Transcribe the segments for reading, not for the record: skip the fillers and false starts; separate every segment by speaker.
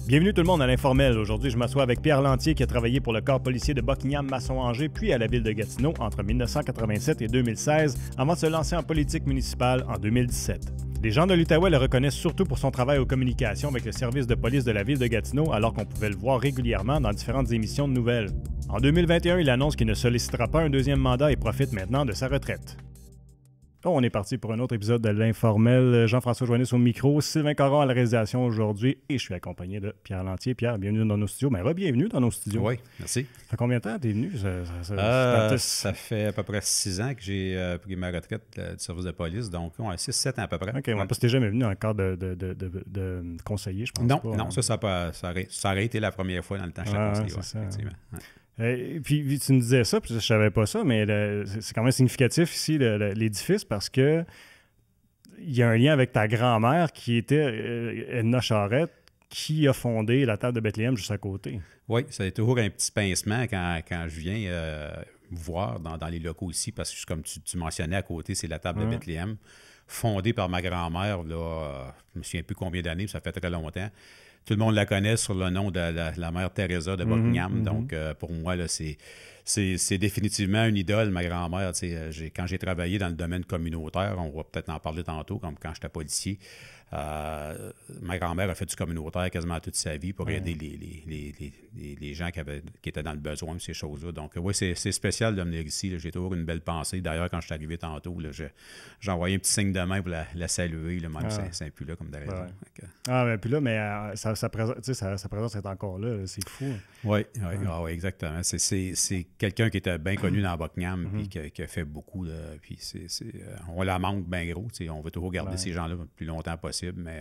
Speaker 1: Bienvenue tout le monde à l'Informel. Aujourd'hui, je m'assois avec Pierre Lantier qui a travaillé pour le corps policier de Buckingham-Masson-Angers puis à la ville de Gatineau entre 1987 et 2016 avant de se lancer en politique municipale en 2017. Les gens de l'Outaouais le reconnaissent surtout pour son travail aux communications avec le service de police de la ville de Gatineau alors qu'on pouvait le voir régulièrement dans différentes émissions de nouvelles. En 2021, il annonce qu'il ne sollicitera pas un deuxième mandat et profite maintenant de sa retraite. Oh, on est parti pour un autre épisode de l'Informel. Jean-François Joannis au micro, Sylvain Caron à la réalisation aujourd'hui et je suis accompagné de Pierre Lantier. Pierre, bienvenue dans nos studios. Mais re-bienvenue dans nos studios.
Speaker 2: Oui, merci.
Speaker 1: Ça fait combien de temps que tu es venu?
Speaker 2: Ça fait à peu près 6 ans que j'ai pris ma retraite du service de police, donc 6-7 ans à peu près.
Speaker 1: OK, ouais. Parce que tu n'es jamais venu en cadre de conseiller, je pense.
Speaker 2: Non,
Speaker 1: pas,
Speaker 2: non,
Speaker 1: hein.
Speaker 2: ça aurait été la première fois dans le temps que j'étais conseiller.
Speaker 1: C'est ça,
Speaker 2: effectivement.
Speaker 1: Ouais. Puis tu me disais ça, puis je savais pas ça, mais c'est quand même significatif ici, l'édifice, parce que il y a un lien avec ta grand-mère qui était Edna Charette, qui a fondé la table de Bethléem juste à côté.
Speaker 2: Oui, ça a toujours un petit pincement quand je viens vous voir dans les locaux ici, parce que comme tu mentionnais à côté, c'est la table de Bethléem, fondée par ma grand-mère, là, je me souviens plus combien d'années, ça fait très longtemps. Tout le monde la connaît sur le nom de la mère Teresa de Buckingham. Donc, pour moi, là, c'est définitivement une idole, ma grand-mère. Quand j'ai travaillé dans le domaine communautaire, on va peut-être en parler tantôt, comme quand j'étais policier, ma grand-mère a fait du communautaire quasiment toute sa vie pour aider les gens qui étaient dans le besoin de ces choses-là. Donc, oui, c'est spécial de venir ici. J'ai toujours une belle pensée. D'ailleurs, quand je suis arrivé tantôt, j'ai envoyé un petit signe de main pour la saluer, là, même si c'est plus là comme de raison.
Speaker 1: Mais puis là, sa présence est encore là. C'est fou.
Speaker 2: Oui, exactement. C'est quelqu'un qui était bien connu dans Buckingham puis qui a fait beaucoup. Puis on la manque bien gros. On veut toujours garder ces gens-là le plus longtemps possible. Mais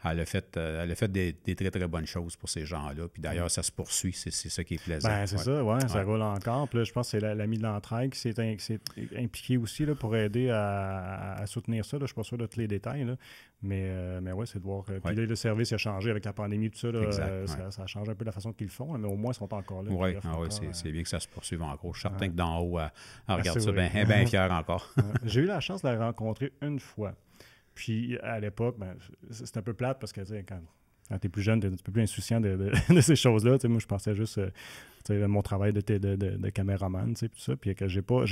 Speaker 2: elle a fait des très, très bonnes choses pour ces gens-là. Puis d'ailleurs, ça se poursuit. C'est ça qui est plaisant.
Speaker 1: C'est ça, ça roule encore. Puis là, je pense que c'est l'ami de l'entraide qui s'est impliqué aussi là, pour aider à soutenir ça. Là. Je ne suis pas sûr de tous les détails. Là. Mais oui, c'est de voir. Puis là, le service a changé avec la pandémie et tout ça. Là, ça change un peu la façon qu'ils le font. Mais au moins, ils sont encore là.
Speaker 2: Oui, c'est bien que ça se poursuive encore. Je suis certain que d'en haut, elle regarde ça bien fière encore.
Speaker 1: J'ai eu la chance de la rencontrer une fois. Puis, à l'époque, c'est un peu plate parce que quand tu es plus jeune, tu es un petit peu plus insouciant de ces choses-là. Moi, je pensais juste mon travail de caméraman, tout ça. Puis que j'ai pas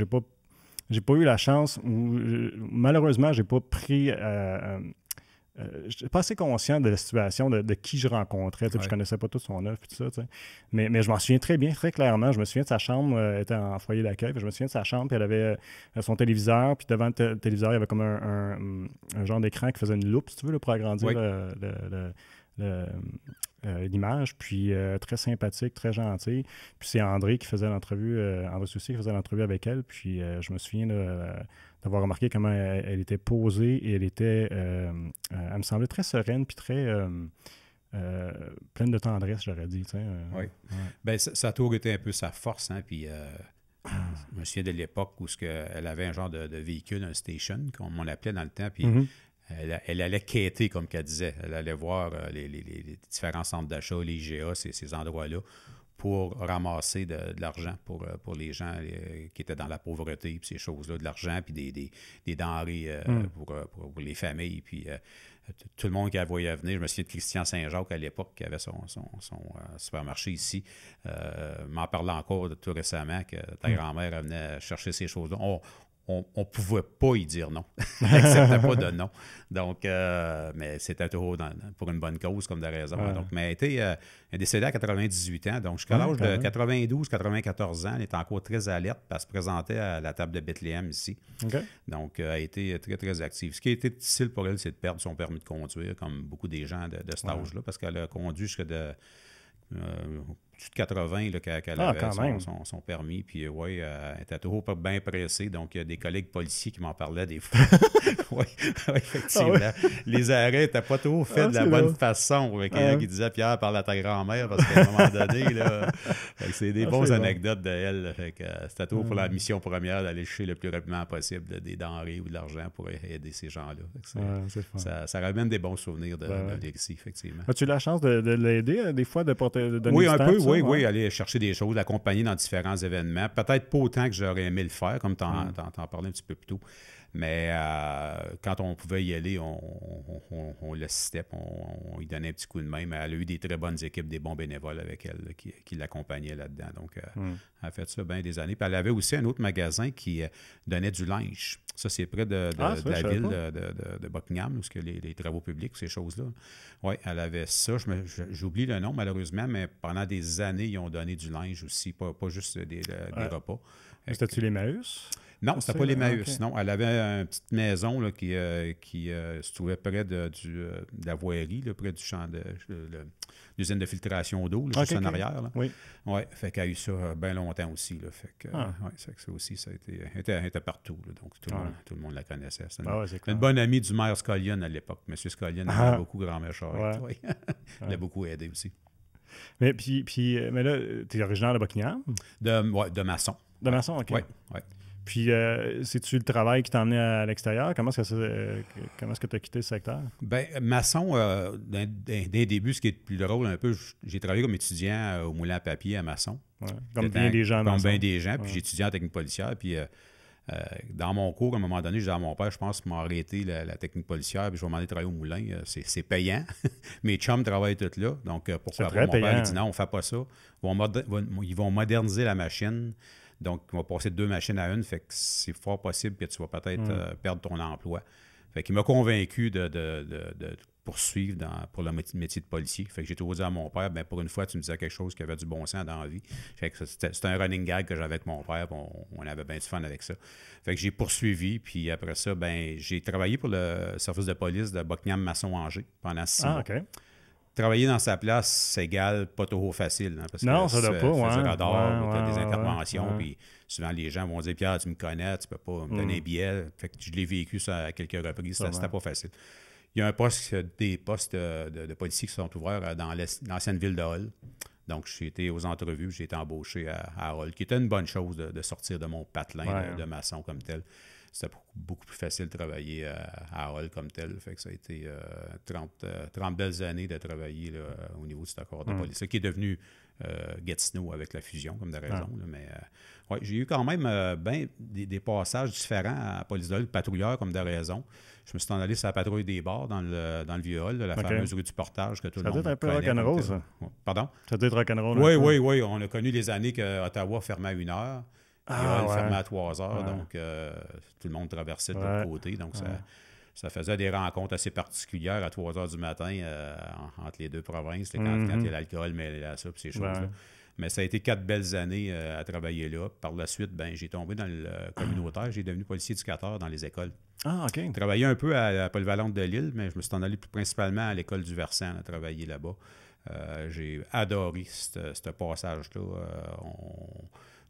Speaker 1: eu la chance, malheureusement, j'ai pas pris... je n'étais pas assez conscient de la situation, de qui je rencontrais. Je ne connaissais pas toute son œuvre et tout ça. Mais je m'en souviens très bien, très clairement. Je me souviens de sa chambre, elle était en foyer d'accueil. Je me souviens de sa chambre, puis elle avait son téléviseur. Puis devant le téléviseur, il y avait comme un genre d'écran qui faisait une loupe, si tu veux, là, pour agrandir l'image. Puis très sympathique, très gentil. Puis c'est André qui faisait l'entrevue, André Soucy qui faisait l'entrevue avec elle. Puis je me souviens d'avoir remarqué comment elle était posée et elle était, elle me semblait très sereine puis très pleine de tendresse, j'aurais dit.
Speaker 2: Oui. Bien, ça a toujours été un peu sa force. Hein, puis je me souviens de l'époque où elle avait un genre de véhicule, un station, comme on l'appelait dans le temps. Puis elle allait quêter, comme qu'elle disait. Elle allait voir les différents centres d'achat, les IGA, ces endroits-là, pour ramasser de l'argent pour les gens qui étaient dans la pauvreté, puis ces choses-là, de l'argent, puis des denrées pour les familles. Puis tout le monde qui la voyait venir, je me souviens de Christian Saint-Jacques à l'époque, qui avait son supermarché ici, m'en parlait encore tout récemment, que ta grand-mère venait chercher ces choses-là. On ne pouvait pas y dire non. Elle n'acceptait pas de non. Donc, mais c'était toujours pour une bonne cause, comme de raison. Donc, mais elle est décédée à 98 ans. Donc, jusqu'à l'âge de 92-94 ans, elle était encore très alerte, puis elle se présentait à la table de Bethléem ici. Okay. Donc, elle a été très, très active. Ce qui a été difficile pour elle, c'est de perdre son permis de conduire, comme beaucoup des gens de cet âge-là, parce qu'elle a conduit jusqu'à plus de 80 là, qu'elle avait son permis. Puis, elle était toujours pas bien pressée. Donc, il y a des collègues policiers qui m'en parlaient des fois. Oui, effectivement. Les arrêts n'étaient pas toujours faits de la bonne façon. Il y en a qui disaient Pierre, parle à ta grand-mère, parce qu'à un moment donné, là, c'est des bonnes anecdotes d'elle. C'était toujours pour la mission première d'aller chercher le plus rapidement possible des denrées ou de l'argent pour aider ces gens-là. Ça ramène des bons souvenirs de ici, effectivement.
Speaker 1: As-tu eu la chance de l'aider, des fois, de donner
Speaker 2: oui,
Speaker 1: du
Speaker 2: un
Speaker 1: temps?
Speaker 2: Peu, oui, aller chercher des choses, l'accompagner dans différents événements. Peut-être pas autant que j'aurais aimé le faire, comme tu en parlais un petit peu plus tôt. Mais quand on pouvait y aller, on l'assistait, on lui donnait un petit coup de main. Mais elle a eu des très bonnes équipes, des bons bénévoles avec elle là, qui l'accompagnaient là-dedans. Donc, elle a fait ça bien des années. Puis elle avait aussi un autre magasin qui donnait du linge. Ça, c'est près de la ville de Buckingham, où il y a les travaux publics, ces choses-là. Oui, elle avait ça. J'oublie le nom, malheureusement, mais pendant des années, ils ont donné du linge aussi, pas juste des repas.
Speaker 1: C'était-tu l'Emmaüs?
Speaker 2: Non, c'était pas l'Emmaüs. Okay. Non, elle avait une petite maison là, qui se trouvait près de la voirie, là, près du champ de l'usine de filtration d'eau, juste en arrière. Là.
Speaker 1: Oui.
Speaker 2: Ouais, fait qu'elle a eu ça bien longtemps aussi. Là, fait que, ça aussi, ça a été. Elle était partout. Là, donc, tout le monde la connaissait. C'était une bonne amie du maire Scullion à l'époque. M. Scullion aimait beaucoup grand-mère Charette. Ouais. Il l'a beaucoup aidé aussi.
Speaker 1: Mais là, tu es originaire de Buckingham?
Speaker 2: De Masson.
Speaker 1: De Masson, OK.
Speaker 2: Oui.
Speaker 1: Puis, c'est-tu le travail qui t'a emmené à l'extérieur? Comment est-ce que tu as quitté ce secteur?
Speaker 2: Bien, Masson, d'un début, ce qui est le plus drôle un peu, j'ai travaillé comme étudiant au moulin à papier à Masson.
Speaker 1: Ouais, comme bien des gens.
Speaker 2: Comme bien des gens, puis j'ai étudié en technique policière, puis dans mon cours, à un moment donné, je disais à mon père, je pense qu'il m'a arrêté la technique policière, puis je vais m'en aller travailler au moulin. C'est payant. Mes chums travaillent tous là, donc pourquoi pas? Mon père il dit non, on ne fait pas ça. Ils vont moderniser la machine. Donc, on va passer de 2 machines à une, fait que c'est fort possible que tu vas peut-être perdre ton emploi. Fait qu'il m'a convaincu de poursuivre pour le métier de policier. Fait que j'ai toujours dit à mon père, bien, pour une fois, tu me disais quelque chose qui avait du bon sens dans la vie. Fait que c'était un running gag que j'avais avec mon père, on avait bien du fun avec ça. Fait que j'ai poursuivi, puis après ça, ben j'ai travaillé pour le service de police de Buckingham-Masson-Angers pendant 6 mois.
Speaker 1: OK.
Speaker 2: Travailler dans sa place, c'est égal, pas trop facile. Hein, parce
Speaker 1: non,
Speaker 2: que
Speaker 1: ça doit pas.
Speaker 2: Tu fais du radar, tu as des interventions, puis souvent les gens vont dire Pierre, tu me connais, tu peux pas me donner un billet. Fait que je l'ai vécu ça à quelques reprises, c'était pas facile. Il y a des postes de policiers qui sont ouverts dans l'ancienne ville de Hull. Donc, j'ai été aux entrevues, j'ai été embauché à Hull, qui était une bonne chose de sortir de mon patelin de maçon comme tel. C'était beaucoup plus facile de travailler à Hull comme tel. Fait que ça a été 30 belles années de travailler là, au niveau de cet accord de police. Ce qui est devenu Gatineau avec la fusion, comme de raison. Là, mais j'ai eu quand même des passages différents à la police de Hull, patrouilleur comme de raison. Je me suis en allé sur la patrouille des bars dans le Vieux-Hall, la fameuse rue du Portage que tout le monde connaît.
Speaker 1: Ça doit être un peu rock'n'roll, ça.
Speaker 2: Pardon? Ça
Speaker 1: doit être rock'n'roll.
Speaker 2: Oui. On a connu les années que Ottawa fermait à 1h. Fermait à 3h, donc tout le monde traversait de l'autre côté. Donc, ça faisait des rencontres assez particulières à 3h du matin entre les deux provinces, quand il y a l'alcool mêlé à ça et ces choses-là. Mais ça a été 4 belles années à travailler là. Par la suite, j'ai tombé dans le communautaire. J'ai devenu policier éducateur dans les écoles.
Speaker 1: Ah, OK.
Speaker 2: J'ai travaillé un peu à la polyvalente de Lille, mais je me suis en allé principalement à l'école du Versant à travailler là-bas. J'ai adoré ce passage-là.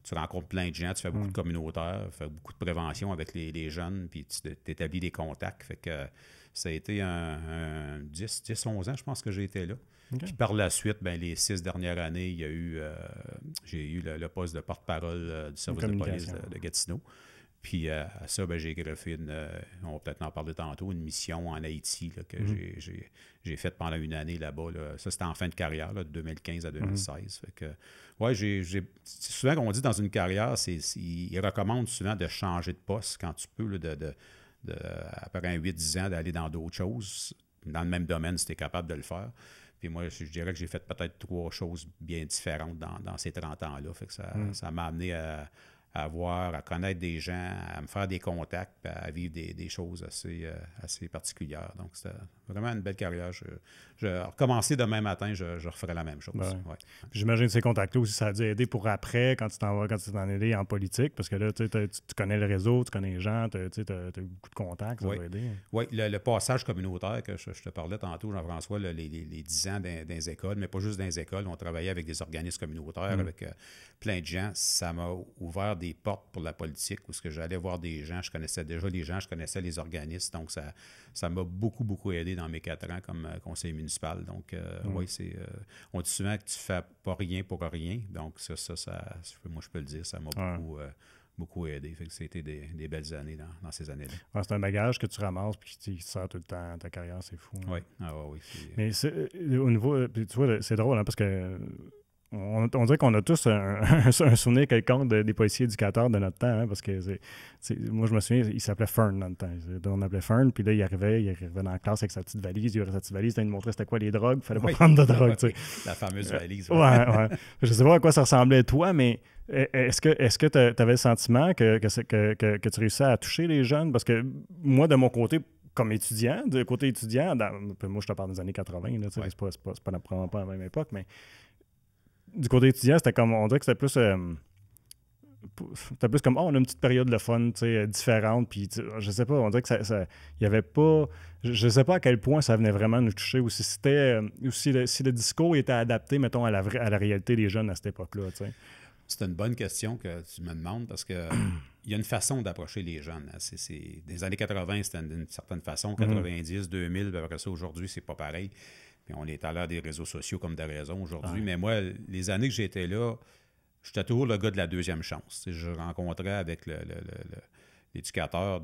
Speaker 2: Tu rencontres plein de gens, tu fais beaucoup de communautaires, tu fais beaucoup de prévention avec les jeunes, puis tu établis des contacts. Fait que ça a été un 10-11 ans, je pense que j'ai été là. Okay. Puis par la suite, les 6 dernières années, j'ai eu le poste de porte-parole du service de police de Gatineau. Puis à ça, j'ai greffé on va peut-être en parler tantôt, une mission en Haïti là, que j'ai faite pendant une année là-bas. Là. Ça, c'était en fin de carrière, là, de 2015 à 2016. Fait que, souvent qu'on dit dans une carrière, ils recommandent souvent de changer de poste quand tu peux, là, après 8-10 ans, d'aller dans d'autres choses. Dans le même domaine, si tu es capable de le faire. Puis moi, je dirais que j'ai fait peut-être 3 choses bien différentes dans ces 30 ans-là. Fait que ça m'a amené à connaître des gens, à me faire des contacts, puis à vivre des choses assez particulières. Donc, c'était vraiment une belle carrière. Je recommencer demain matin, je referais la même chose. Ouais.
Speaker 1: J'imagine que ces contacts-là aussi, ça a dû aider pour après, quand tu t'en allais en politique, parce que là, tu connais le réseau, tu connais les gens, tu as beaucoup de contacts, ça va aider.
Speaker 2: Oui, le passage communautaire que je te parlais tantôt, Jean-François, les 10 ans dans les écoles, mais pas juste dans les écoles, on travaillait avec des organismes communautaires, avec plein de gens. Ça m'a ouvert des portes pour la politique, où j'allais voir des gens, je connaissais déjà les gens, je connaissais les organismes, donc ça m'a beaucoup aidé dans mes 4 ans comme conseiller municipal. Donc, oui, on dit souvent que tu fais pas rien pour rien, donc ça moi, je peux le dire, ça m'a beaucoup aidé. Fait que c'était des belles années dans ces années-là.
Speaker 1: Ouais, c'est un bagage que tu ramasses et qui te sert tout le temps ta carrière, c'est fou. Hein.
Speaker 2: Oui, oui.
Speaker 1: Mais au niveau, tu vois, c'est drôle, hein, parce que on dirait qu'on a tous un souvenir quelconque des policiers éducateurs de notre temps, hein, parce que moi, je me souviens, il s'appelait Fern dans le temps. On appelait Fern, puis là, il arrivait dans la classe avec sa petite valise. Il avait sa petite valise, il nous montrait c'était quoi les drogues. Il fallait pas prendre de drogue. Tu sais.
Speaker 2: La fameuse valise.
Speaker 1: Ouais. Je sais pas à quoi ça ressemblait toi, mais est-ce que tu avais le sentiment que tu réussissais à toucher les jeunes? Parce que moi, de mon côté, comme étudiant, moi, je te parle des années 80, là, c'est probablement pas à la même époque, mais du côté étudiant, c'était comme, on dirait que c'était plus comme, on a une petite période de fun, différente, puis je sais pas, on dirait que il y avait pas, je sais pas à quel point ça venait vraiment nous toucher, ou si c'était, si le discours était adapté, mettons, à la réalité des jeunes à cette époque-là, tu sais.
Speaker 2: C'est une bonne question que tu me demandes parce que il y a une façon d'approcher les jeunes. Des années 80, c'était d'une certaine façon. 90, 2000, après ça, aujourd'hui, c'est pas pareil. Puis on est à l'heure des réseaux sociaux comme de raison aujourd'hui. Mais moi, les années que j'étais là, j'étais toujours le gars de la deuxième chance. Je rencontrais avec l'éducateur,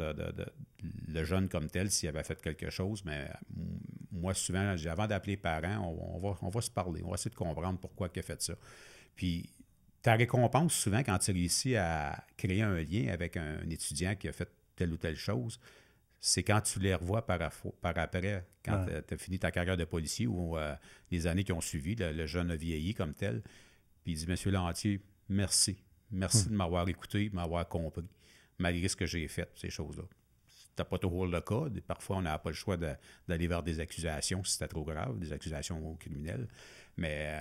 Speaker 2: le jeune comme tel, s'il avait fait quelque chose. Mais moi, souvent, avant d'appeler les parents, on va se parler. On va essayer de comprendre pourquoi il a fait ça. Puis ta récompense, souvent, quand tu réussis à créer un lien avec un étudiant qui a fait telle ou telle chose, c'est quand tu les revois par après, quand tu as fini ta carrière de policier ou les années qui ont suivi, le jeune a vieilli comme tel, puis il dit « Monsieur Lantier, merci. Merci de m'avoir écouté, de m'avoir compris, malgré ce que j'ai fait, ces choses-là. » C'était pas toujours le cas. Parfois, on n'a pas le choix d'aller vers des accusations si c'était trop grave, des accusations criminelles. Mais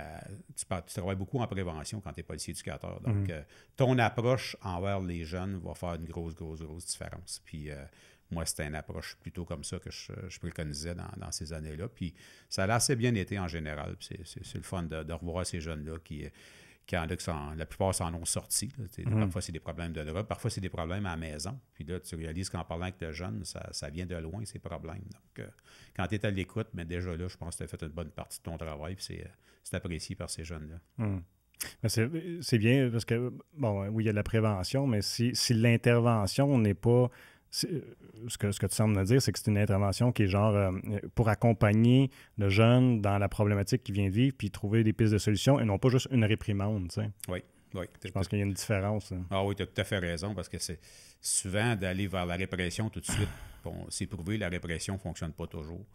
Speaker 2: tu travailles beaucoup en prévention quand tu es policier éducateur. Donc, ton approche envers les jeunes va faire une grosse différence. Puis, moi, c'était une approche plutôt comme ça que je préconisais dans ces années-là. Puis, ça a assez bien été en général. Puis c'est le fun de revoir ces jeunes-là qui la plupart s'en ont sorti. Parfois, c'est des problèmes de drogue. Parfois, c'est des problèmes à la maison. Puis là, tu réalises qu'en parlant avec le jeune, ça vient de loin, ces problèmes. Donc, quand tu es à l'écoute, mais déjà là, je pense que tu as fait une bonne partie de ton travail. Puis c'est apprécié par ces jeunes-là.
Speaker 1: Mais c'est bien parce que, bon, oui, il y a de la prévention, mais si l'intervention n'est pas... Ce que tu sembles me dire, c'est que c'est une intervention qui est genre pour accompagner le jeune dans la problématique qu'il vient de vivre puis trouver des pistes de solutions et non pas juste une réprimande, tu sais.
Speaker 2: Oui.
Speaker 1: Je pense qu'il y a une différence. Hein.
Speaker 2: Ah oui, tu as tout à fait raison parce que c'est souvent d'aller vers la répression tout de suite. Bon, c'est prouvé, la répression ne fonctionne pas toujours.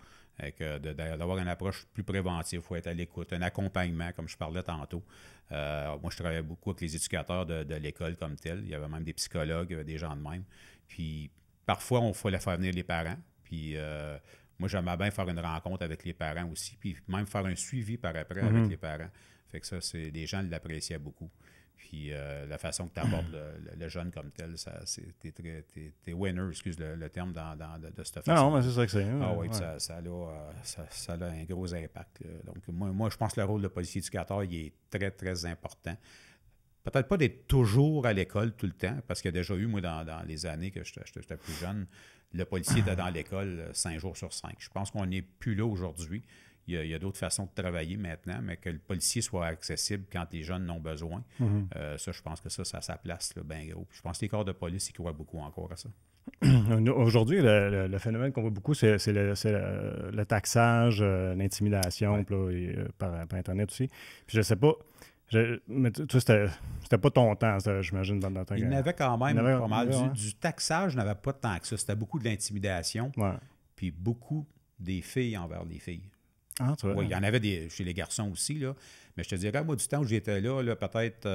Speaker 2: D'avoir une approche plus préventive, il faut être à l'écoute, un accompagnement, comme je parlais tantôt. Moi, je travaillais beaucoup avec les éducateurs de l'école comme tel. Il y avait même des psychologues, des gens de même. Puis, parfois, il fallait faire venir les parents. Puis, moi, j'aimais bien faire une rencontre avec les parents aussi, puis même faire un suivi par après avec les parents. Fait que ça, les gens l'appréciaient beaucoup. Puis, la façon que tu abordes le jeune comme tel, t'es winner, excuse le terme, de cette façon.
Speaker 1: Non, mais c'est ça que c'est.
Speaker 2: Ah oui, ça a un gros impact. Donc, moi, je pense que le rôle de policier éducateur, il est très, très important. Peut-être pas d'être toujours à l'école tout le temps, parce qu'il y a déjà eu, moi, dans les années que j'étais plus jeune, le policier était dans l'école 5 jours sur 5. Je pense qu'on n'est plus là aujourd'hui. Il y a d'autres façons de travailler maintenant, mais que le policier soit accessible quand les jeunes en ont besoin, ça, je pense que ça a sa place, là, bien gros. Puis je pense que les corps de police, ils croient beaucoup encore à ça.
Speaker 1: Aujourd'hui, le phénomène qu'on voit beaucoup, c'est le taxage, l'intimidation par Internet aussi. Puis je sais pas... mais toi, c'était pas ton temps, j'imagine, dans ton temps.
Speaker 2: Il y en avait quand même pas mal. Du taxage, il n'y avait pas tant que ça. C'était beaucoup de l'intimidation, puis beaucoup des filles envers les filles.
Speaker 1: Ah, tu vois.
Speaker 2: Oui, il y en avait chez les garçons aussi, là. Mais je te dirais, moi, du temps où j'étais là, peut-être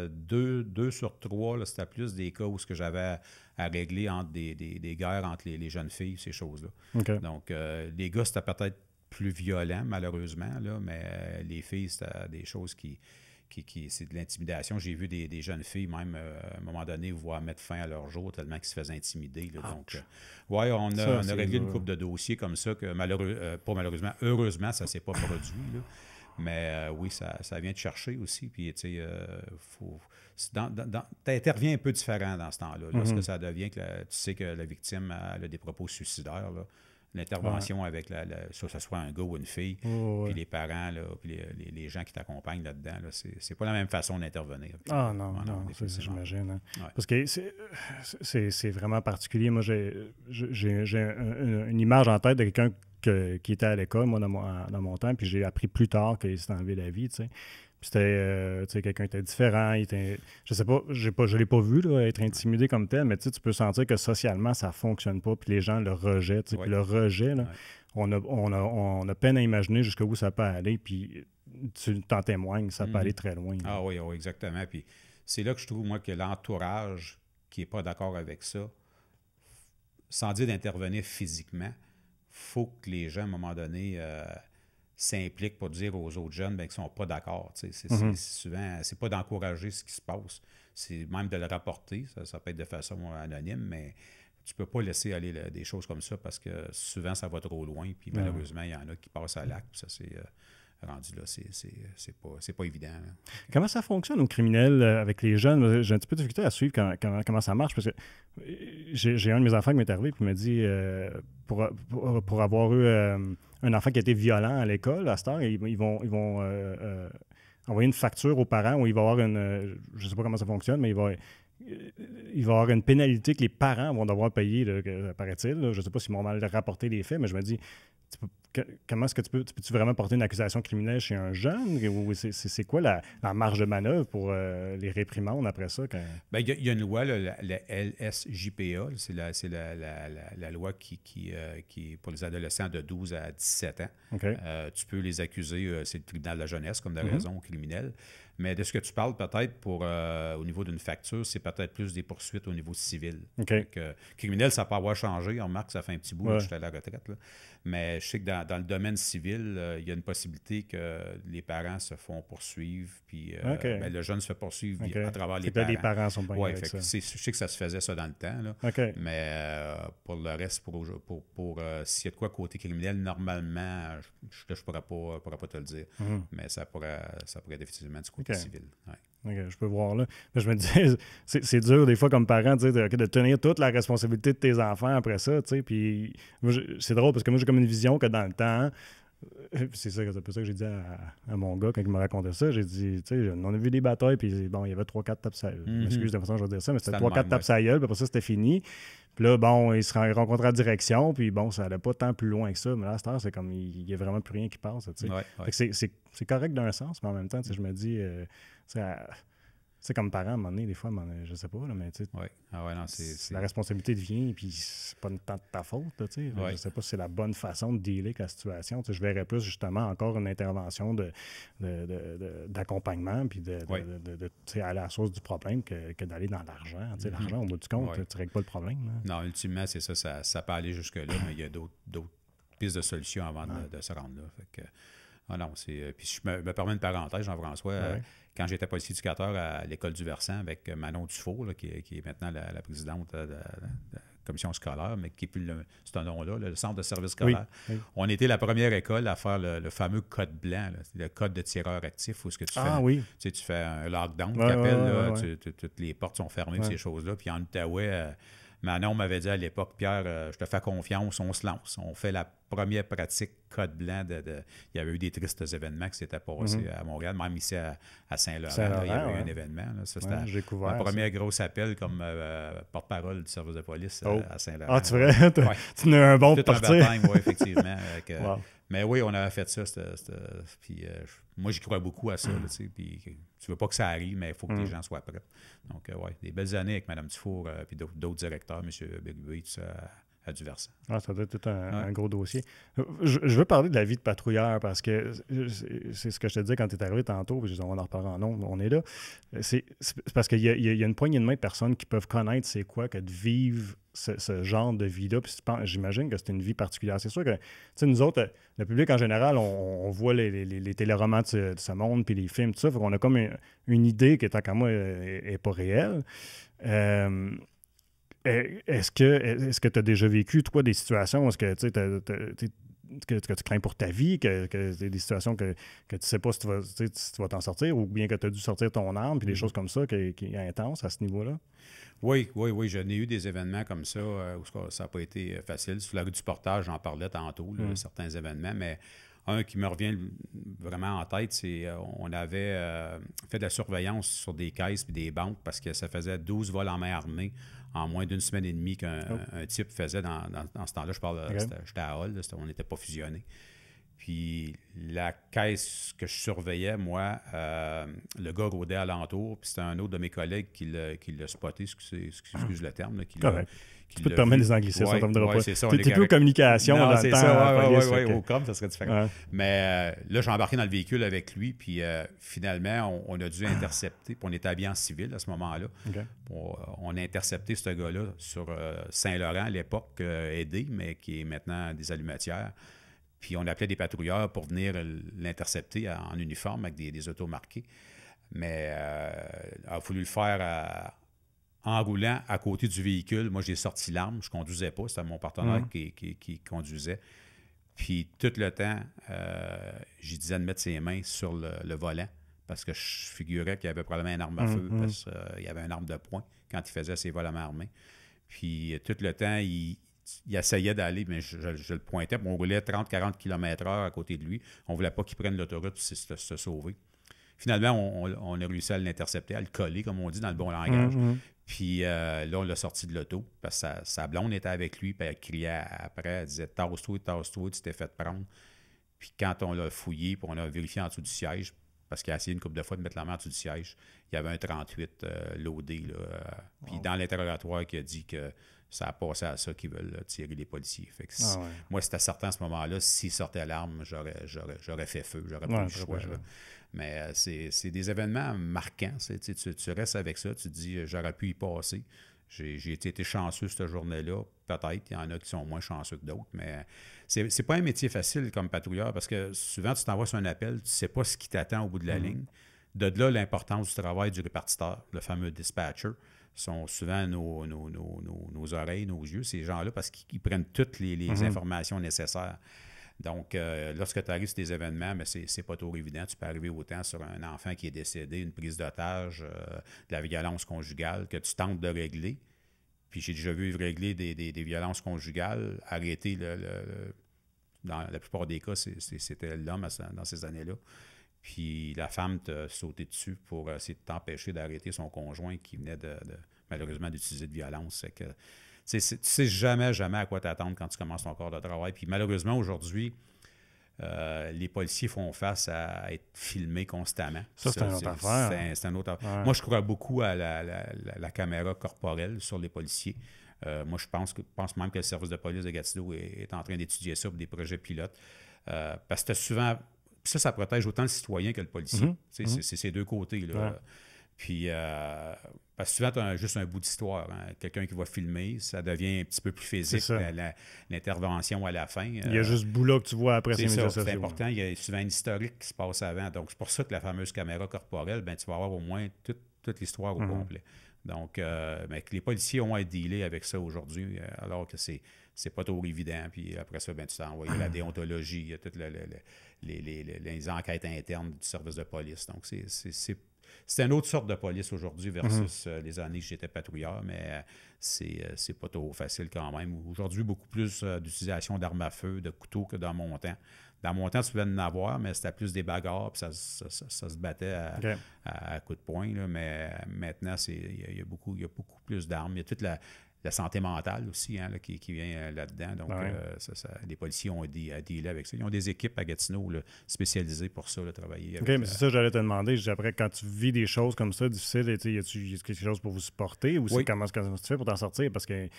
Speaker 2: 2 sur 3, là, c'était plus des cas où j'avais à régler entre des guerres entre les jeunes filles, ces choses-là.
Speaker 1: Okay.
Speaker 2: Donc, les gars, c'était peut-être plus violent, malheureusement, là, mais les filles, c'était des choses qui c'est de l'intimidation. J'ai vu des jeunes filles, même à un moment donné, voir mettre fin à leur jour tellement qu'ils se faisaient intimider. Là. Donc, on a réglé une couple de dossiers comme ça que, pas malheureusement, heureusement, ça ne s'est pas produit. Là. Mais oui, ça vient de chercher aussi. Puis, tu sais, t'interviens un peu différent dans ce temps-là. Lorsque ça devient que tu sais que la victime a des propos suicidaires, là, l'intervention avec soit soit un gars ou une fille, puis les parents, là, puis les gens qui t'accompagnent là-dedans, là, c'est pas la même façon d'intervenir.
Speaker 1: Ah non, j'imagine. Hein. Ouais. Parce que c'est vraiment particulier. Moi, j'ai une image en tête de quelqu'un qui était à l'école, moi, dans mon temps, puis j'ai appris plus tard qu'il s'est enlevé la vie, tu sais. Puis c'était, tu sais, quelqu'un était différent, je sais pas, je l'ai pas vu là, être intimidé comme tel, mais tu peux sentir que socialement, ça fonctionne pas, puis les gens le rejettent, tu sais. Puis le rejet, là, on a peine à imaginer jusqu'où ça peut aller, puis tu t'en témoignes, ça peut aller très loin. Là.
Speaker 2: Ah oui, exactement. Puis c'est là que je trouve, moi, que l'entourage qui n'est pas d'accord avec ça, sans dire d'intervenir physiquement, faut que les gens, à un moment donné, s'impliquent pour dire aux autres jeunes qu'ils ne sont pas d'accord. Souvent, c'est pas d'encourager ce qui se passe, c'est même de le rapporter. Ça peut être de façon anonyme, mais tu peux pas laisser aller des choses comme ça parce que souvent, ça va trop loin. Puis malheureusement, il y en a qui passent à l'acte. Ça, c'est rendu là, c'est pas évident. Là.
Speaker 1: Comment ça fonctionne au criminel avec les jeunes? J'ai un petit peu de difficulté à suivre comment ça marche parce que j'ai un de mes enfants qui m'est arrivé et qui m'a dit pour avoir eu un enfant qui a été violent à l'école, à cette heure, ils vont envoyer une facture aux parents où il va y avoir je ne sais pas comment ça fonctionne, mais il va y avoir une pénalité que les parents vont devoir payer, là, paraît-il. Là. Je ne sais pas s'ils m'ont mal rapporté les faits, mais je me dis, comment est-ce que tu peux vraiment porter une accusation criminelle chez un jeune? Ou c'est quoi la marge de manœuvre pour les réprimandes après ça?
Speaker 2: Bien, il y a une loi, là, la LSJPA, c'est la loi qui est pour les adolescents de 12 à 17 ans.
Speaker 1: Okay.
Speaker 2: Tu peux les accuser, c'est le tribunal de la jeunesse, comme de raison criminelle. Mais de ce que tu parles, peut-être, au niveau d'une facture, c'est peut-être plus des poursuites au niveau civil.
Speaker 1: Okay.
Speaker 2: Donc, criminel, ça peut avoir changé. On remarque que ça fait un petit bout, là, j'étais à la retraite. Là. Mais je sais que dans le domaine civil, il y a une possibilité que les parents se font poursuivre, puis le jeune se fait poursuivre à travers les parents.
Speaker 1: Les parents sont bien avec ça.
Speaker 2: Je sais que ça se faisait ça dans le temps. Là.
Speaker 1: Okay.
Speaker 2: Mais pour le reste, s'il y a de quoi côté criminel, normalement, je ne pourrais pas te le dire. Mais ça pourrait définitivement du côté civil. Ouais.
Speaker 1: Okay, je peux voir là. Mais je me disais, c'est dur des fois comme parent de tenir toute la responsabilité de tes enfants après ça. Puis c'est drôle parce que moi j'ai comme une vision que dans le temps, c'est un peu ça que j'ai dit à mon gars quand il me racontait ça. J'ai dit, on a vu des batailles, puis bon, il y avait 3-4 tapes à gueule. Je m'excuse de la façon dont je vais dire ça, mais c'était 3-4 tapes à gueule, puis après ça, c'était fini. Puis là, bon, ils se rencontraient en direction, puis bon, ça n'allait pas tant plus loin que ça. Mais là, à cette heure, c'est comme, il n'y a vraiment plus rien qui passe. C'est correct d'un sens, mais en même temps, je me dis, c'est comme parent, à un moment donné, des fois, je sais pas, là, mais tu sais, la responsabilité devient, puis c'est pas tant de ta faute, tu sais. Je sais pas si c'est la bonne façon de dealer avec la situation. Je verrais plus, justement, encore une intervention d'accompagnement, puis de aller à la source du problème que d'aller dans l'argent. L'argent, au bout du compte, tu ne règles pas le problème. Là.
Speaker 2: Non, ultimement, c'est ça peut aller jusque-là, mais il y a d'autres pistes de solutions avant de se rendre là. Fait que, puis je me permets une parenthèse, Jean-François. Quand j'étais policier éducateur à l'École du Versant avec Manon Dufault, là, qui est maintenant la présidente de la commission scolaire, mais qui n'est plus ce nom-là, le Centre de service scolaire. Oui. On était la première école à faire le fameux code blanc, là, le code de tireur actif, où ce que tu fais, tu fais un lockdown, toutes les portes sont fermées, ces choses-là. Puis en Outaouais, Manon m'avait dit à l'époque, Pierre, je te fais confiance, on se lance. On fait la première pratique code blanc. Il y avait eu des tristes événements qui s'étaient passés à Montréal, même ici à Saint-Laurent. Il y avait eu un événement. Là. Ça, c'était mon premier gros appel comme porte-parole du service de police à Saint-Laurent.
Speaker 1: Ah, tu vrai? Tu as un bon parti.
Speaker 2: Oui, effectivement. Mais oui, on avait fait ça. Puis moi, j'y crois beaucoup à ça. Là, puis tu veux pas que ça arrive, mais il faut que les gens soient prêts. Donc, des belles années avec Mme Dufour et d'autres directeurs, M. Bérubé, tout ça, à du Versant.
Speaker 1: Ça doit être tout un gros dossier. Je veux parler de la vie de patrouilleur parce que c'est ce que je te disais quand tu es arrivé tantôt, puis on en reparlera en nombre, on est là. C'est parce qu'il y a une poignée de main de personnes qui peuvent connaître c'est quoi que de vivre ce genre de vie-là. Puis j'imagine que c'est une vie particulière. C'est sûr que nous autres, le public en général, on voit les téléromans de ce monde, puis les films, tout ça. Fait qu'on a comme une idée qui, tant qu'à moi, n'est pas réelle. Est-ce que tu as déjà vécu, toi, des situations où est-ce que tu crains pour ta vie, que c'est des situations que tu ne sais pas si tu vas t'en sortir, ou bien que tu as dû sortir ton arme, puis des choses comme ça qui est intense à ce niveau-là?
Speaker 2: Oui. J'en ai eu des événements comme ça où ça n'a pas été facile. Sur la rue du Portage, j'en parlais tantôt, certains événements, mais un qui me revient vraiment en tête, c'est on avait fait de la surveillance sur des caisses et des banques parce que ça faisait 12 vols en main armée en moins d'une semaine et demie qu'un type faisait dans ce temps-là. J'étais à Hall, on n'était pas fusionnés. Puis la caisse que je surveillais, moi, le gars rôdait alentour, puis c'était un autre de mes collègues qui l'a spoté, excuse le terme.
Speaker 1: Tu peux te permettre des anglicismes, ça ne t'en pas.
Speaker 2: C'est ça.
Speaker 1: T'es plus aux communications dans le temps.
Speaker 2: Oui, au com, ça serait différent. Ouais. Mais là, j'ai embarqué dans le véhicule avec lui, puis finalement, on a dû intercepter, puis on était habillé en civil à ce moment-là. Okay. On a intercepté ce gars-là sur Saint-Laurent, à l'époque, aidé, mais qui est maintenant des allumetières. Puis on appelait des patrouilleurs pour venir l'intercepter en uniforme avec des autos marquées. Mais il a fallu le faire en roulant à côté du véhicule. Moi, j'ai sorti l'arme. Je ne conduisais pas. C'était mon partenaire qui conduisait. Puis tout le temps, j'ai disais de mettre ses mains sur le volant parce que je figurais qu'il y avait probablement une arme à feu parce qu'il y avait une arme de poing quand il faisait ses vols à main armée. Puis tout le temps, il essayait d'aller, mais je le pointais. On roulait 30-40 km/h à côté de lui. On ne voulait pas qu'il prenne l'autoroute et se sauver. Finalement, on a réussi à l'intercepter, à le coller, comme on dit, dans le bon langage. Puis là, on l'a sorti de l'auto parce que sa blonde était avec lui, puis elle criait après, elle disait « Tasse-toi, tu t'es fait prendre. » Puis quand on l'a fouillé, puis on a vérifié en dessous du siège, parce qu'il a essayé une couple de fois de mettre la main en dessous du siège, il y avait un 38 loadé. Puis dans l'interrogatoire, qui a dit que ça a passé à ça qu'ils veulent tirer les policiers. Fait que moi, c'était certain à ce moment-là, s'il sortait l'arme, j'aurais fait feu, j'aurais pas eu le choix. Mais c'est des événements marquants. Tu restes avec ça, tu te dis, j'aurais pu y passer. J'ai été chanceux cette journée-là. Peut-être, il y en a qui sont moins chanceux que d'autres, mais c'est pas un métier facile comme patrouilleur parce que souvent, tu t'envoies sur un appel, tu ne sais pas ce qui t'attend au bout de la ligne. De là, l'importance du travail du répartiteur, le fameux dispatcher, sont souvent nos oreilles, nos yeux, ces gens-là, parce qu'ils prennent toutes les informations nécessaires. Donc, lorsque tu arrives sur des événements, mais c'est pas toujours évident. Tu peux arriver autant sur un enfant qui est décédé, une prise d'otage, de la violence conjugale, que tu tentes de régler. Puis j'ai déjà vu régler des violences conjugales, arrêter dans la plupart des cas, c'était l'homme dans ces années-là. Puis la femme t'a sauté dessus pour essayer de t'empêcher d'arrêter son conjoint qui venait malheureusement d'utiliser de violence. Tu sais jamais à quoi t'attendre quand tu commences ton corps de travail. Puis malheureusement, aujourd'hui, les policiers font face à être filmés constamment.
Speaker 1: Ça, c'est une autre affaire.
Speaker 2: C'est une autre affaire. Ouais. Moi, je crois beaucoup à la caméra corporelle sur les policiers. Moi, je pense même que le service de police de Gatineau est en train d'étudier ça pour des projets pilotes. Parce que souvent... Ça protège autant le citoyen que le policier. C'est ces deux côtés. Là. Ouais. Puis, parce que souvent, tu as juste un bout d'histoire. Hein. Quelqu'un qui va filmer, ça devient un petit peu plus physique, l'intervention à la fin.
Speaker 1: Il y a juste ce bout-là que tu vois après ces médias sociaux.
Speaker 2: C'est important. Il y a souvent une historique qui se passe avant. Donc, c'est pour ça que la fameuse caméra corporelle, tu vas avoir au moins toute l'histoire au complet. Donc, les policiers ont à dealer avec ça aujourd'hui, alors que c'est pas trop évident. Puis après ça, tu t'as envoyé la déontologie, il y a toutes les enquêtes internes du service de police. Donc, c'est une autre sorte de police aujourd'hui versus les années que j'étais patrouilleur, mais c'est pas trop facile quand même. Aujourd'hui, beaucoup plus d'utilisation d'armes à feu, de couteaux que dans mon temps. Dans mon temps, tu pouvais en avoir, mais c'était plus des bagarres, puis ça se battait à coups de poing. Là, mais maintenant, il y a beaucoup plus d'armes. Il y a toute la santé mentale aussi qui vient là-dedans. Donc, les policiers ont à dealer avec ça. Ils ont des équipes à Gatineau spécialisées pour ça, travailler avec.
Speaker 1: OK, mais c'est ça que j'allais te demander. Après, quand tu vis des choses comme ça, difficiles, y a-t-il quelque chose pour vous supporter ou comment tu fais pour t'en sortir? Parce que,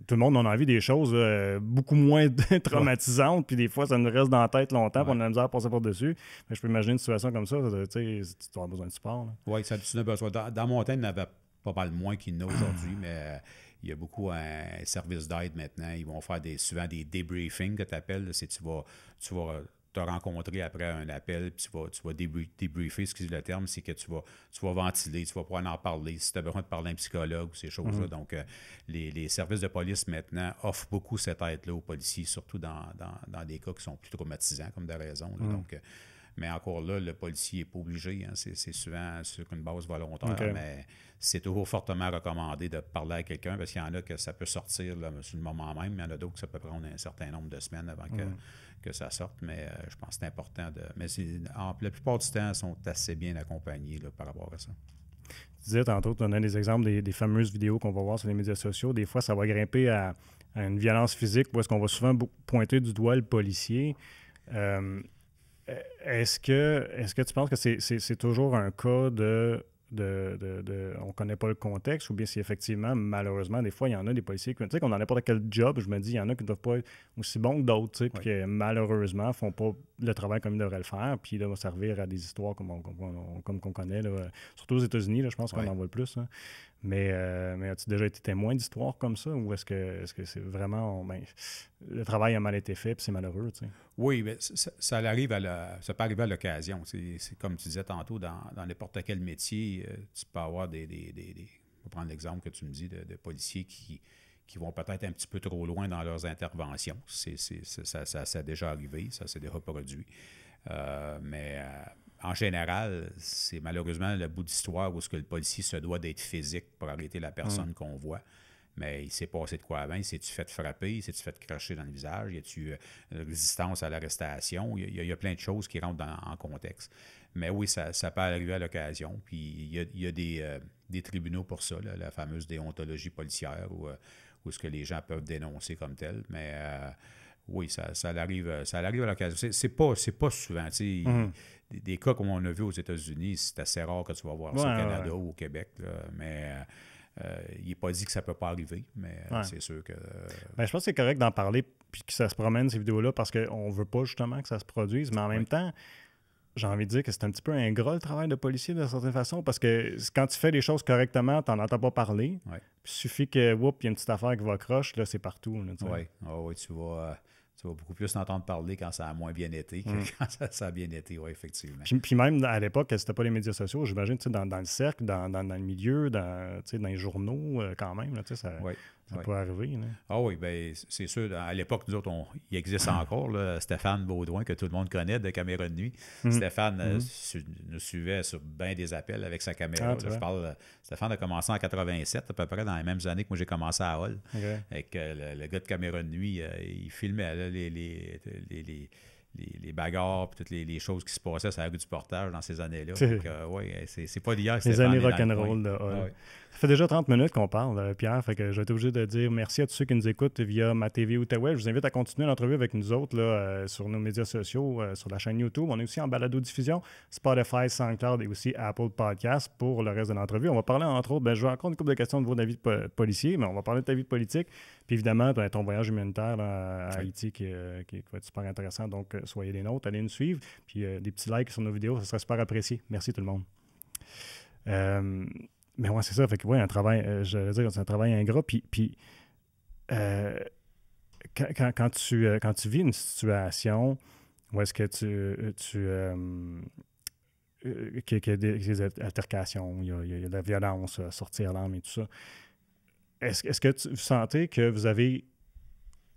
Speaker 1: tout le monde en a envie des choses beaucoup moins traumatisantes, puis des fois, ça nous reste dans la tête longtemps, puis on a la misère à passer par-dessus. Mais je peux imaginer une situation comme ça, tu dois avoir besoin de support.
Speaker 2: Oui, ça a besoin. Dans mon temps, il n'y en avait pas mal moins qu'il y en a aujourd'hui, mais il y a beaucoup un service d'aide maintenant. Ils vont faire souvent des debriefings que tu appelles. Tu vas te rencontrer après un appel, puis tu vas débriefer, excusez le terme, c'est que tu vas ventiler, tu vas pouvoir en parler, si tu as besoin de parler à un psychologue ou ces choses-là. Donc, les services de police maintenant offrent beaucoup cette aide-là aux policiers, surtout dans des cas qui sont plus traumatisants, comme de raison. Donc, Mais encore là, le policier n'est pas obligé. Hein. C'est souvent sur une base volontaire, mais c'est toujours fortement recommandé de parler à quelqu'un parce qu'il y en a que ça peut sortir là, sur le moment même. Il y en a d'autres que ça peut prendre un certain nombre de semaines avant que ça sorte. Mais je pense que c'est important de. Mais la plupart du temps, ils sont assez bien accompagnés là, par rapport à ça.
Speaker 1: Tu disais tantôt, tu donnais des exemples des fameuses vidéos qu'on va voir sur les médias sociaux. Des fois, ça va grimper à une violence physique où est-ce qu'on va souvent pointer du doigt le policier. Est-ce que tu penses que c'est toujours un cas on ne connaît pas le contexte ou bien si effectivement, malheureusement, des fois, il y en a des policiers tu sais, qu'on dans n'importe quel job, je me dis, il y en a qui ne doivent pas être aussi bons que d'autres, tu sais, puis qui malheureusement ne font pas le travail comme ils devraient le faire, puis là, va servir à des histoires comme qu'on connaît, là, surtout aux États-Unis, là, je pense qu'on en voit le plus. Hein. Mais as-tu déjà été témoin d'histoires comme ça ou est-ce que c'est vraiment le travail a mal été fait puis c'est malheureux, tu sais?
Speaker 2: Oui, mais ça arrive ça peut arriver à l'occasion. C'est comme tu disais tantôt, dans n'importe quel métier, tu peux avoir des on va prendre l'exemple que tu me dis de policiers qui vont peut-être un petit peu trop loin dans leurs interventions. Ça a déjà arrivé, ça s'est déjà produit. Mais en général, c'est malheureusement le bout d'histoire où le policier se doit d'être physique pour arrêter la personne qu'on voit. Mais il s'est passé de quoi avant? Il s'est-tu fait frapper? Il s'est-tu fait cracher dans le visage? Y a-tu résistance à l'arrestation? Il y a plein de choses qui rentrent en contexte. Mais oui, ça peut arriver à l'occasion. Puis il y a des tribunaux pour ça, là, la fameuse déontologie policière où ce que les gens peuvent dénoncer comme tel. Mais oui, ça arrive à l'occasion. C'est pas souvent. Des cas comme on a vu aux États-Unis, c'est assez rare que tu vas voir ça au Canada ou au Québec. Là, mais il n'est pas dit que ça ne peut pas arriver, mais c'est sûr que...
Speaker 1: je pense que c'est correct d'en parler puis que ça se promène, ces vidéos-là, parce qu'on ne veut pas justement que ça se produise, mais en même temps, j'ai envie de dire que c'est un petit peu ingrat le travail de policier d'une certaine façon, parce que quand tu fais les choses correctement, tu n'en entends pas parler. Puis il suffit que, il y a une petite affaire qui va croche, là, c'est partout.
Speaker 2: Oui, tu vas beaucoup plus t'entendre parler quand ça a moins bien été que quand ça a bien été, oui, effectivement.
Speaker 1: Puis même à l'époque, c'était pas les médias sociaux, j'imagine, dans le cercle, dans le milieu, dans les journaux, quand même, là, ça peut arriver. Là.
Speaker 2: Ah oui, bien, c'est sûr. À l'époque, nous autres, il existe encore, là, Stéphane Baudouin, que tout le monde connaît, de Caméra de nuit. Stéphane nous suivait sur bien des appels avec sa caméra. Stéphane a commencé en 87, à peu près dans les mêmes années que moi j'ai commencé à Hall. Avec le gars de Caméra de nuit, il filmait là, les bagarres et toutes les choses qui se passaient sur la rue du Portage dans ces années-là. Oui, c'est pas d'hier.
Speaker 1: Les années rock'n'roll. Ça fait déjà 30 minutes qu'on parle, Pierre. Fait que je vais être obligé de dire merci à tous ceux qui nous écoutent via ma TV Outaouais. Je vous invite à continuer l'entrevue avec nous autres là, sur nos médias sociaux, sur la chaîne YouTube. On est aussi en balado-diffusion, Spotify, SoundCloud et aussi Apple Podcasts pour le reste de l'entrevue. On va parler, entre autres, je vais encore une couple de questions de vos avis de policier, mais on va parler de ta vie de politique. Puis évidemment, ton voyage humanitaire là, à Haïti qui va être super intéressant. Donc, soyez des nôtres, allez nous suivre. Puis des petits likes sur nos vidéos, ça serait super apprécié. Merci tout le monde. Mais ouais, c'est ça. Fait que, un travail, j'allais dire, c'est un travail ingrat. Puis quand tu vis une situation où est-ce que qu'il y a des altercations, il y a de la violence, sortir l'arme et tout ça, est-ce que vous sentez que vous avez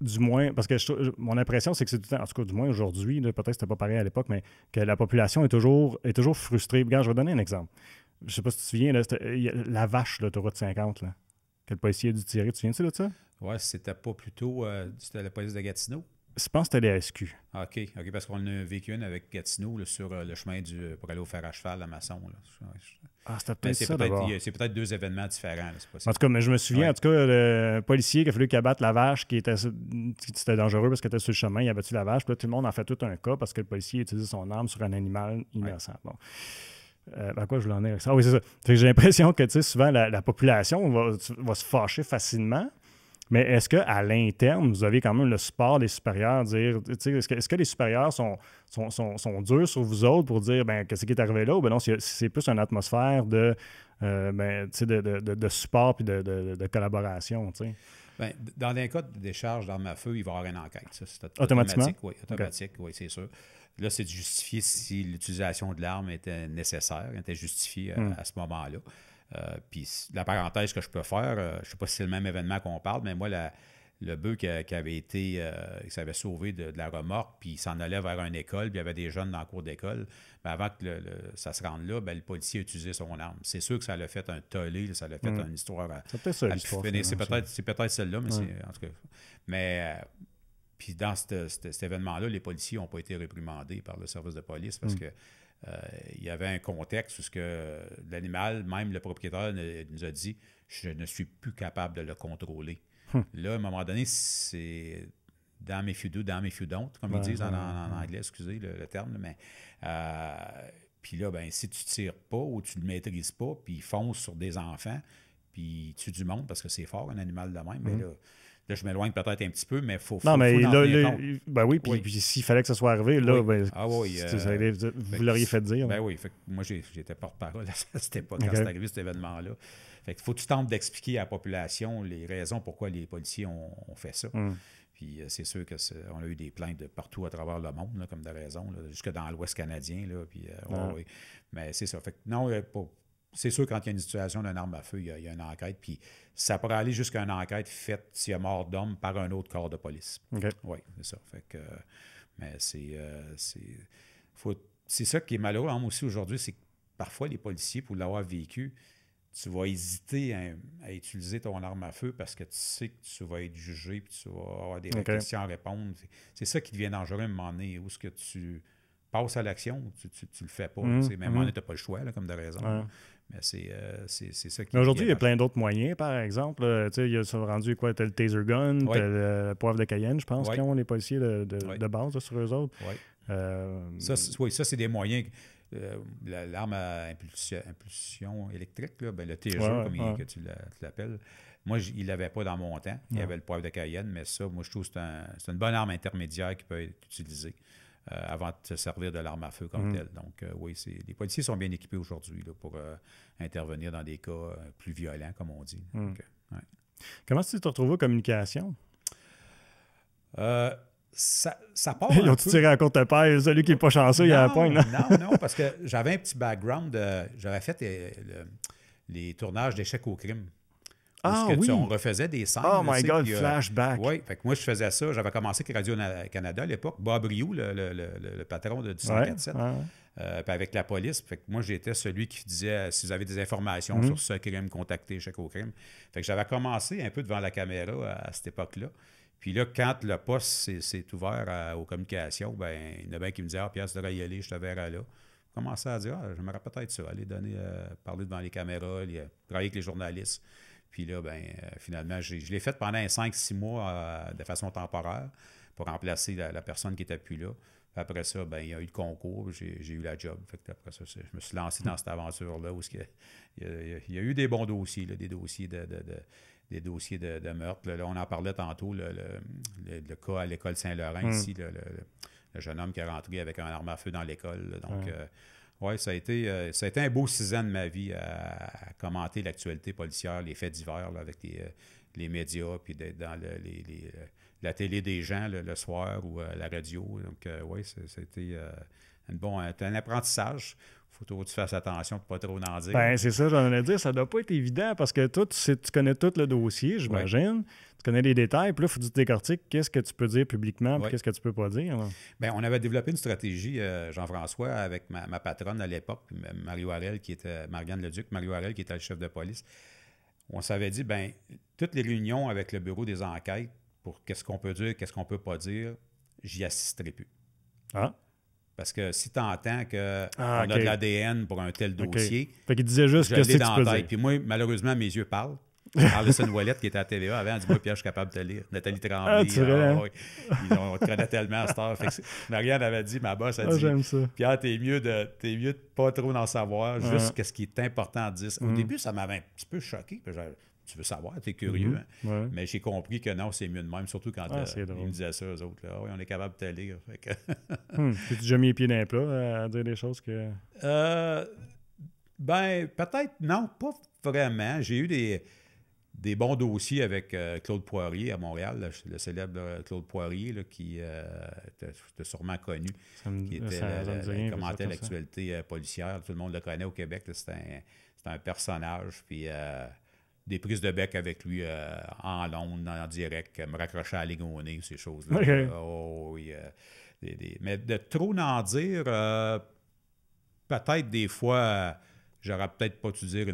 Speaker 1: du moins, parce que mon impression, c'est que c'est tout le temps, en tout cas, du moins aujourd'hui, peut-être que c'était pas pareil à l'époque, mais que la population est toujours frustrée. Regarde, je vais donner un exemple. Je sais pas si tu te souviens, là, la vache, l'autoroute 50, là, que le policier a dû tirer. Tu te souviens de ça?
Speaker 2: Oui, c'était pas plutôt... c'était la police de Gatineau?
Speaker 1: Je pense que c'était les SQ.
Speaker 2: OK, parce qu'on a vécu une avec Gatineau là, sur le chemin pour aller au fer à cheval à Masson. Là.
Speaker 1: C'était peut-être ça d'abord.
Speaker 2: C'est peut-être deux événements différents. Là,
Speaker 1: en tout cas, mais je me souviens, en tout cas, le policier qui a fallu qu'il abatte la vache, c'était dangereux parce qu'elle était sur le chemin, il a battu la vache, puis là, tout le monde en fait tout un cas parce que le policier utilisait son arme sur un animal innocent. Bon. À quoi je voulais en dire avec ça? Oui, c'est ça. Fait que j'ai l'impression que souvent, la population va se fâcher facilement. Mais est-ce qu'à l'interne, vous avez quand même le support des supérieurs, dire, est-ce que les supérieurs sont durs sur vous autres pour dire, qu'est-ce qui est arrivé là? Ou non, c'est plus une atmosphère de support et de collaboration, t'sais?
Speaker 2: Dans un cas de décharge d'armes à feu, il va y avoir une enquête. Ça, c'est
Speaker 1: automatiquement?
Speaker 2: Oui, automatique, okay. Oui, c'est sûr. Là, c'est de justifier si l'utilisation de l'arme était nécessaire, était justifiée à ce moment-là. Puis la parenthèse que je peux faire, je ne sais pas si c'est le même événement qu'on parle, mais moi, le bœuf qui avait été, qui s'avait sauvé de la remorque, puis il s'en allait vers une école, puis il y avait des jeunes dans la cour d'école. Ben, avant que ça se rende là, ben, le policier a utilisé son arme. C'est sûr que ça l'a fait un tollé, ça l'a fait une histoire
Speaker 1: c'est peut-être ça l'histoire.
Speaker 2: C'est peut-être celle-là, mais en tout cas. Mais puis dans cet événement-là, les policiers n'ont pas été réprimandés par le service de police parce que il y avait un contexte où l'animal, même le propriétaire nous a dit « Je ne suis plus capable de le contrôler ». Là, à un moment donné, c'est damn if you do, damn if you don't, comme ils disent en anglais, excusez le terme, mais puis là, ben, si tu ne tires pas ou tu ne le maîtrises pas, puis il fonce sur des enfants, puis il tue du monde parce que c'est fort, un animal de même, mais là, je m'éloigne peut-être un petit peu, mais il faut
Speaker 1: non, mais là, ben oui, puis s'il fallait que ça soit arrivé, là, ben, vous l'auriez fait dire.
Speaker 2: Ben oui, fait que moi, j'étais porte-parole à cette époque, quand c'est arrivé cet événement-là. Fait qu'il faut que tu tentes d'expliquer à la population les raisons pourquoi les policiers ont fait ça. Puis c'est sûr qu'on a eu des plaintes de partout à travers le monde, là, comme de raison, là, jusque dans l'Ouest canadien. Là, puis, oui. Mais c'est ça. Fait que non, c'est sûr, quand il y a une situation d'une arme à feu, il y a une enquête. Puis ça pourrait aller jusqu'à une enquête faite s'il y a mort d'homme par un autre corps de police. Oui, c'est ça. Fait que, mais c'est ça qui est malheureux aussi aujourd'hui, c'est que parfois les policiers, pour l'avoir vécu, tu vas hésiter à utiliser ton arme à feu parce que tu sais que tu vas être jugé et tu vas avoir des questions à répondre. C'est ça qui devient dangereux à un moment donné. Où est-ce que tu passes à l'action ou tu le fais pas? Même à un moment donné, tu n'as pas le choix, là, comme de raison. Mais c'est ça qui...
Speaker 1: Aujourd'hui, il y a plein d'autres moyens, par exemple. Il y a ça rendu quoi? T'as le taser gun, t'as le poivre de Cayenne, je pense, qui ont les policiers de base là, sur eux autres.
Speaker 2: Ça, c'est des moyens... l'arme à impulsion électrique, là, ben, le TG, que tu l'appelles, moi, il ne l'avait pas dans mon temps. Il y avait le poivre de Cayenne, mais ça, moi, je trouve que c'est une bonne arme intermédiaire qui peut être utilisée avant de se servir de l'arme à feu comme telle. Donc, oui, les policiers sont bien équipés aujourd'hui là, pour intervenir dans des cas plus violents, comme on dit. Donc,
Speaker 1: comment tu t'es retrouvé aux communications?
Speaker 2: Ça part
Speaker 1: Ils ont tiré à courte paille, celui qui n'est pas chanceux, il a la pointe.
Speaker 2: Non, parce que j'avais un petit background. J'avais fait les tournages d'échecs au crime. On refaisait des scènes.
Speaker 1: Oh my God, flashback.
Speaker 2: Oui, fait que moi, je faisais ça. J'avais commencé avec Radio-Canada à l'époque. Bob Rioux, le patron de 104.7, puis avec la police. Fait que moi, j'étais celui qui disait si vous avez des informations sur ce crime, contactez Échecs au crime. Fait que j'avais commencé un peu devant la caméra à cette époque-là. Puis là, quand le poste s'est ouvert aux communications, ben il y en a bien qui me disaient « Ah, Pierre, tu devrais y aller, je te verrai là. » Je commençais à dire « Ah, j'aimerais peut-être ça, aller parler devant les caméras, travailler avec les journalistes. » Puis là, ben finalement, je l'ai fait pendant 5-6 mois de façon temporaire pour remplacer la personne qui n'était plus là. Puis après ça, ben il y a eu le concours, j'ai eu la job. Fait que après ça, je me suis lancé dans cette aventure-là où il y a eu des bons dossiers, là, des dossiers de meurtre. Là, on en parlait tantôt, le cas à l'école Saint-Laurent ici, le jeune homme qui est rentré avec un arme à feu dans l'école. Là. Donc, oui, ça a été un beau 6 ans de ma vie à commenter l'actualité policière, les faits divers là, avec les médias, puis d'être dans la télé des gens le soir ou la radio. Donc, oui, c'était un apprentissage. Il faut toujours que tu fasses attention pour ne pas trop en dire.
Speaker 1: Ben, c'est ça, j'en ai dire. Ça ne doit pas être évident parce que toi, tu connais tout le dossier, j'imagine. Ouais. Tu connais les détails. Puis là, il faut que tu décortiques qu'est-ce que tu peux dire publiquement et qu'est-ce que tu ne peux pas dire.
Speaker 2: Bien, on avait développé une stratégie, Jean-François, avec ma patronne à l'époque, Mario Harel, qui était Marianne Leduc, Mario Harel, qui était le chef de police. On s'avait dit, bien, toutes les réunions avec le bureau des enquêtes pour qu'est-ce qu'on peut dire, qu'est-ce qu'on ne peut pas dire, j'y assisterai plus.
Speaker 1: Ah.
Speaker 2: Parce que si tu entends qu'on a de l'ADN pour un tel dossier,
Speaker 1: fait qu'il disait juste que c'est dans la tête.
Speaker 2: Puis moi, malheureusement, mes yeux parlent. Arlison Ouellette, qui était à TVA avant, elle dit « Moi, Pierre, je suis capable de te lire. » Nathalie Tremblay. On te connaît tellement à cette heure. Marianne avait dit, ma boss a dit « Pierre, t'es mieux de pas trop en savoir, juste ce qui est important à dire. » Au début, ça m'avait un petit peu choqué. Tu veux savoir, tu es curieux. Mais j'ai compris que non, c'est mieux de même, surtout quand ils me disaient ça, eux autres. Là, oui, on est capable de te lire.
Speaker 1: T'as déjà mis les pieds dans les plats à dire des choses que...
Speaker 2: Ben, peut-être, non, pas vraiment. J'ai eu des bons dossiers avec Claude Poirier à Montréal, le célèbre Claude Poirier, là, qui était sûrement connu, qui commentait l'actualité policière. Tout le monde le connaît au Québec. C'est un personnage. Puis des prises de bec avec lui en Londres, en direct, me raccrocher à la ligne au nez, ces choses-là.
Speaker 1: OK.
Speaker 2: Oh, oui. Mais de trop n'en dire, peut-être des fois, j'aurais peut-être pas dû dire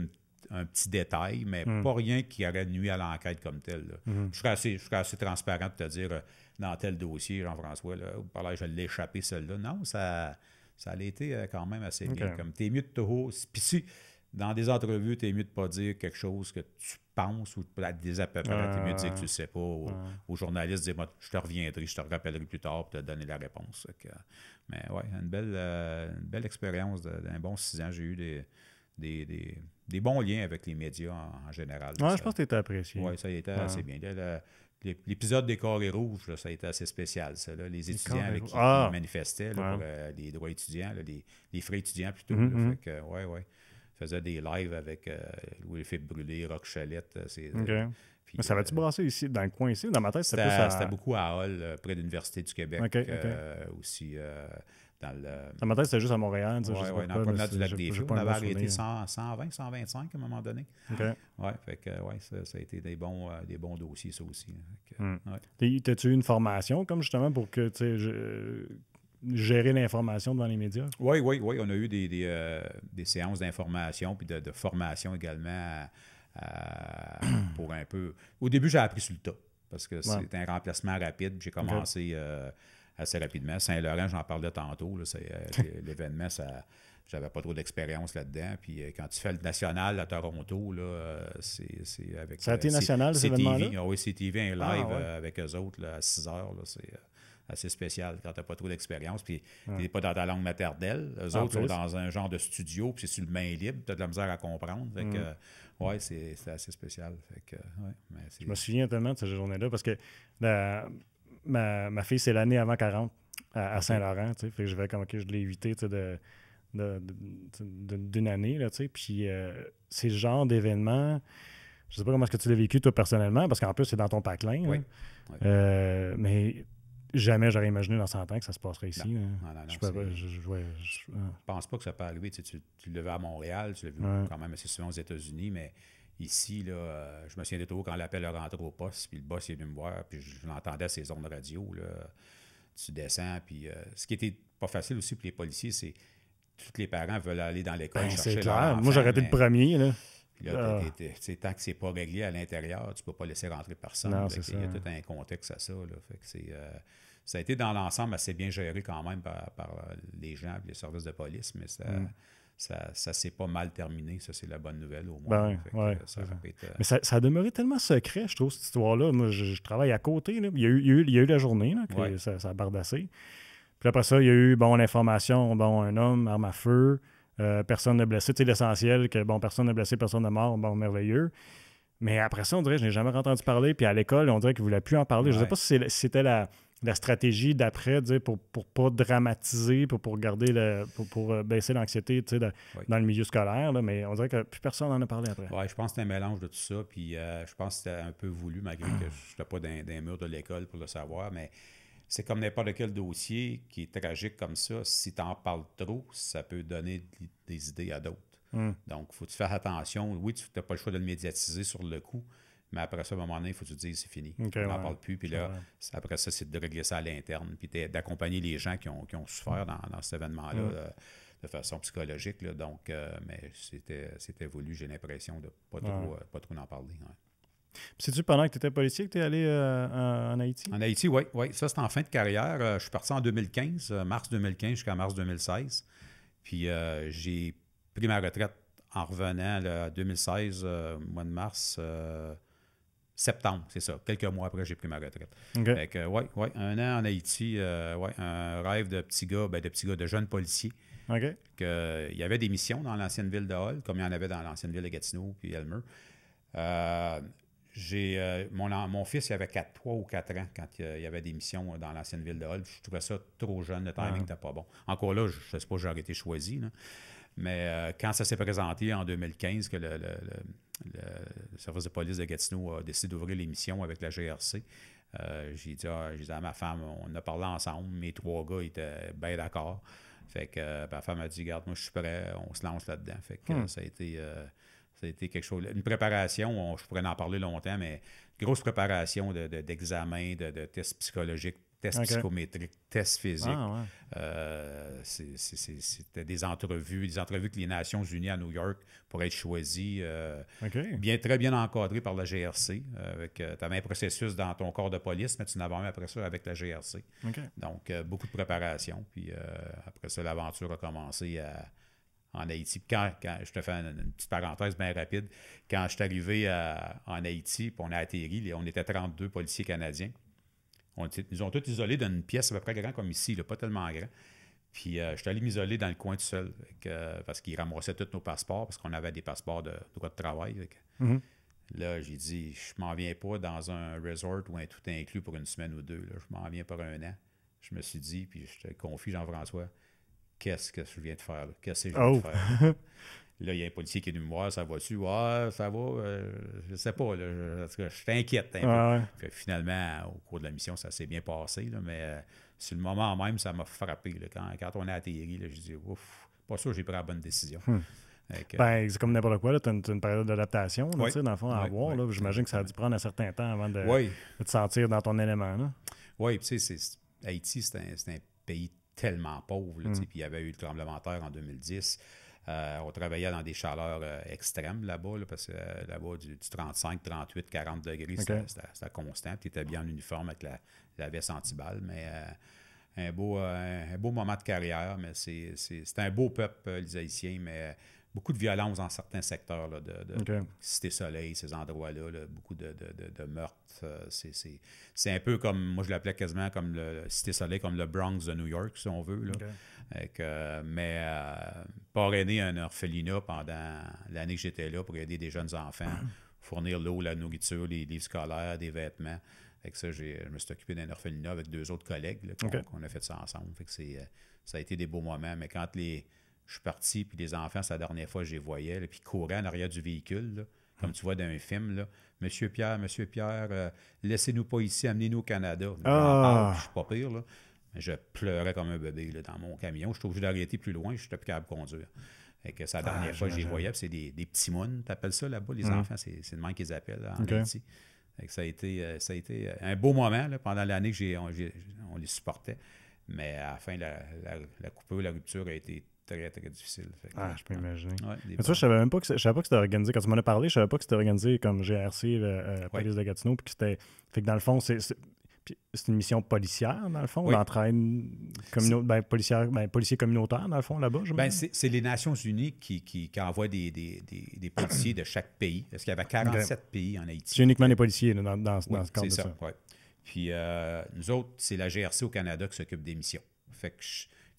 Speaker 2: un petit détail, mais pas rien qui aurait nuit à l'enquête comme telle. Je serais assez transparent de te dire, dans tel dossier, Jean-François, là, par là, je l'ai échappé, celle-là. Non, ça a été quand même assez bien. Comme t'es mieux de toujours... Puis si, dans des entrevues, t'es mieux de pas dire quelque chose que tu penses ou des à peu près. T'es mieux de dire que tu ne sais pas aux journalistes, dire, moi, je te reviendrai, je te rappellerai plus tard pour te donner la réponse. Mais ouais, une belle expérience d'un bon 6 ans. J'ai eu des bons liens avec les médias en général.
Speaker 1: Ouais, je pense que tu étais apprécié.
Speaker 2: Oui, ça a été assez bien. L'épisode des carrés rouges, là, ça a été assez spécial. Ça, là. Les étudiants là, qui manifestaient là, pour les droits étudiants, là, les frais étudiants plutôt. Fait que, ouais. Faisait des lives avec Louis-Philippe Brûlé, Rock Chalette.
Speaker 1: Puis, mais ça va-tu brasser ici, dans le coin ici? Dans ma tête,
Speaker 2: c'était beaucoup à Hall, près de l'Université du Québec. Aussi dans le...
Speaker 1: Dans ma tête, c'était juste à Montréal.
Speaker 2: Oui, dans la promenade du Lac-des-Fous. On avait arrêté 120, 125 à un moment donné. Oui, fait que ça a été des bons dossiers, ça aussi.
Speaker 1: T'as-tu eu une formation, comme justement, pour que tu sais... gérer l'information devant les médias?
Speaker 2: Oui. On a eu des séances d'information puis de formation également pour un peu... Au début, j'ai appris sur le tas parce que c'était un remplacement rapide. J'ai commencé assez rapidement. Saint-Laurent, j'en parlais tantôt. Là, l'événement, j'avais pas trop d'expérience là-dedans. Puis quand tu fais le national à Toronto, là, c'est avec...
Speaker 1: Ça a été national, cet événement-là?
Speaker 2: Oui, CTV, un live avec eux autres là, à 6 heures. Là, c'est... assez spécial quand tu n'as pas trop d'expérience, puis tu n'es pas dans ta langue maternelle. Eux autres sont dans un genre de studio, puis c'est sur le main libre, tu as de la misère à comprendre. Fait que, c'est assez spécial. Fait que,
Speaker 1: je me souviens tellement de cette journée-là, parce que ma fille, c'est l'année avant 40 à Saint-Laurent, fait que je vais comme, je l'ai évité d'une année, là, puis c'est le genre d'événement... Je sais pas comment est-ce que tu l'as vécu, toi, personnellement, parce qu'en plus, c'est dans ton paclin. Mais... Jamais j'aurais imaginé dans 100 ans que ça se passerait ici.
Speaker 2: Non, je pense pas que ça peut arriver. Tu l'as vu à Montréal, tu l'as vu quand même assez souvent aux États-Unis, mais ici, là, je me souviens de toujours quand l'appel est rentré au poste, puis le boss est venu me voir, puis je l'entendais à ses ondes de radio. Là, tu descends, puis ce qui était pas facile aussi pour les policiers, c'est que tous les parents veulent aller dans l'école chercher
Speaker 1: c'est
Speaker 2: leur
Speaker 1: clair.
Speaker 2: enfant.
Speaker 1: Moi, j'aurais été le premier. Là.
Speaker 2: Puis là, tant que c'est pas réglé à l'intérieur, tu peux pas laisser rentrer personne.
Speaker 1: Non,
Speaker 2: il y a tout un contexte à ça. Là. Fait que ça a été dans l'ensemble assez bien géré quand même par les gens et les services de police, mais ça s'est pas mal terminé. Ça, c'est la bonne nouvelle au moins.
Speaker 1: Mais ça a demeuré tellement secret, je trouve, cette histoire-là. Moi, je travaille à côté. Là. Il y a eu la journée, là, que ça a bardassé. Puis après ça, il y a eu l'information, un homme, arme à feu. Personne ne blessé. Tu sais, l'essentiel, que personne ne blessé, personne ne mort, merveilleux. Mais après ça, on dirait que je n'ai jamais entendu parler. Puis à l'école, on dirait qu'ils ne voulaient plus en parler. Je ne sais pas si c'était la stratégie d'après, pour ne pas dramatiser, pour garder pour baisser l'anxiété dans le milieu scolaire. Là, mais on dirait que plus personne n'en a parlé après.
Speaker 2: Oui, je pense que c'était un mélange de tout ça. Puis je pense que c'était un peu voulu, malgré que je n'étais pas dans les murs de l'école pour le savoir. Mais c'est comme n'importe quel dossier qui est tragique comme ça. Si tu en parles trop, ça peut donner des idées à d'autres. Donc, il faut que tu fasses attention. Oui, tu n'as pas le choix de le médiatiser sur le coup, mais après ça, à un moment donné, il faut que tu te dises c'est fini. On n'en parle plus. Puis là, après ça, c'est de régler ça à l'interne. Puis d'accompagner les gens qui ont souffert dans cet événement-là de façon psychologique. Là. Donc, mais c'était voulu, j'ai l'impression, de pas trop en parler.
Speaker 1: C'est-tu pendant que tu étais policier que tu es allé en Haïti?
Speaker 2: En Haïti, oui. Ça, c'était en fin de carrière. Je suis parti en 2015, mars 2015 jusqu'à mars 2016. Puis j'ai pris ma retraite en revenant en 2016, mois de mars, septembre, c'est ça. Quelques mois après, j'ai pris ma retraite. Fait que, un an en Haïti, un rêve de petit gars, de jeune policier. Il y avait des missions dans l'ancienne ville de Hall, comme il y en avait dans l'ancienne ville de Gatineau puis Elmer. Mon fils, il avait 3 ou 4 ans quand il y avait des missions dans l'ancienne ville de Hall. Je trouvais ça trop jeune, le timing n'était pas bon. Encore là, je ne sais pas si j'aurais été choisi, là. Mais quand ça s'est présenté en 2015, que le service de police de Gatineau a décidé d'ouvrir les missions avec la GRC, j'ai dit à ma femme, on a parlé ensemble, mes 3 gars étaient bien d'accord. Fait que ma femme a dit, regarde, moi je suis prêt, on se lance là-dedans. Fait que ça a été... Ça a été quelque chose, une préparation, je pourrais en parler longtemps, mais grosse préparation d'examens, de tests psychologiques, tests psychométriques, tests physiques. C'était des entrevues avec les Nations Unies à New York pour être choisi. Très bien encadré par la GRC. Tu avais un processus dans ton corps de police, mais tu n'avais même après ça avec la GRC. Donc, beaucoup de préparation. Puis après ça, l'aventure a commencé en Haïti. Quand je te fais une petite parenthèse bien rapide, quand je suis arrivé en Haïti, puis on a atterri, on était 32 policiers canadiens. Ils nous ont tous isolés dans une pièce à peu près grand comme ici, là, pas tellement grand. Puis je suis allé m'isoler dans le coin tout seul parce qu'ils ramassaient tous nos passeports, parce qu'on avait des passeports de droit de travail. Là, j'ai dit, je m'en viens pas dans un resort ou un tout inclus pour une semaine ou deux. Là. Je m'en viens pour un an. Je me suis dit, puis je te confie, Jean-François, qu'est-ce que je viens de faire? Là? Qu'est-ce que je viens de faire? Là, il y a un policier qui est venu me voir, ça va-tu? Ouais, ça va. Je sais pas. Là, je t'inquiète un peu. Puis, finalement, au cours de la mission, ça s'est bien passé. Là, mais sur le moment même, ça m'a frappé. Là, quand on a atterri, j'ai dit, ouf, pas sûr que j'ai pris la bonne décision.
Speaker 1: C'est comme n'importe quoi. Tu as une période d'adaptation, dans le fond, à avoir. J'imagine que ça a dû prendre un certain temps avant de te sentir dans ton élément.
Speaker 2: Oui, puis tu sais, Haïti, c'est un pays tellement pauvre. Puis il y avait eu le tremblement de terre en 2010. On travaillait dans des chaleurs extrêmes là-bas, parce que là-bas, du 35, 38, 40 degrés, c'était constant. Tu étais bien en uniforme avec la veste anti-balle, mais un beau moment de carrière. Mais c'est un beau peuple, les Haïtiens, mais beaucoup de violence dans certains secteurs là, de Cité-Soleil, ces endroits-là, beaucoup de meurtres. C'est un peu comme, moi je l'appelais quasiment comme le Cité-Soleil, comme le Bronx de New York, si on veut. Là. Mais parrainer un orphelinat pendant l'année que j'étais là pour aider des jeunes enfants, fournir l'eau, la nourriture, les livres scolaires, des vêtements. Fait que ça, je me suis occupé d'un orphelinat avec 2 autres collègues là, qu'on a fait ça ensemble. Fait que ça a été des beaux moments. Mais quand je suis parti, puis les enfants, c'est la dernière fois que je les voyais, là, puis ils couraient en arrière du véhicule, là, comme tu vois dans un film. Là. Monsieur Pierre, laissez-nous pas ici, amenez-nous au Canada. Je suis pas pire, là. Mais je pleurais comme un bébé là, dans mon camion. Je suis obligé d'arrêter plus loin, je n'étais plus capable de conduire. Et que c'est la dernière fois que je les voyais, c'est des petits mounes. Tu appelles ça là-bas, les enfants, c'est le même qu'ils appellent là, en Haïti. Ça a été un beau moment là, pendant l'année que on les supportait. Mais à la fin, la coupure, la rupture a été très, très difficile.
Speaker 1: Je peux imaginer. Mais tu vois, je savais pas que c'était organisé. Quand tu m'en as parlé, je savais pas que c'était organisé comme GRC, police de Gatineau, puis que c'était... Fait que dans le fond, c'est une mission policière, dans le fond, d'entraide policier communautaire, dans le fond, là-bas,
Speaker 2: c'est les Nations Unies qui envoient des policiers de chaque pays. Parce qu'il y avait 47 pays en Haïti.
Speaker 1: C'est uniquement des policiers là, dans ce cadre de ça.
Speaker 2: Puis nous autres, c'est la GRC au Canada qui s'occupe des missions. Fait que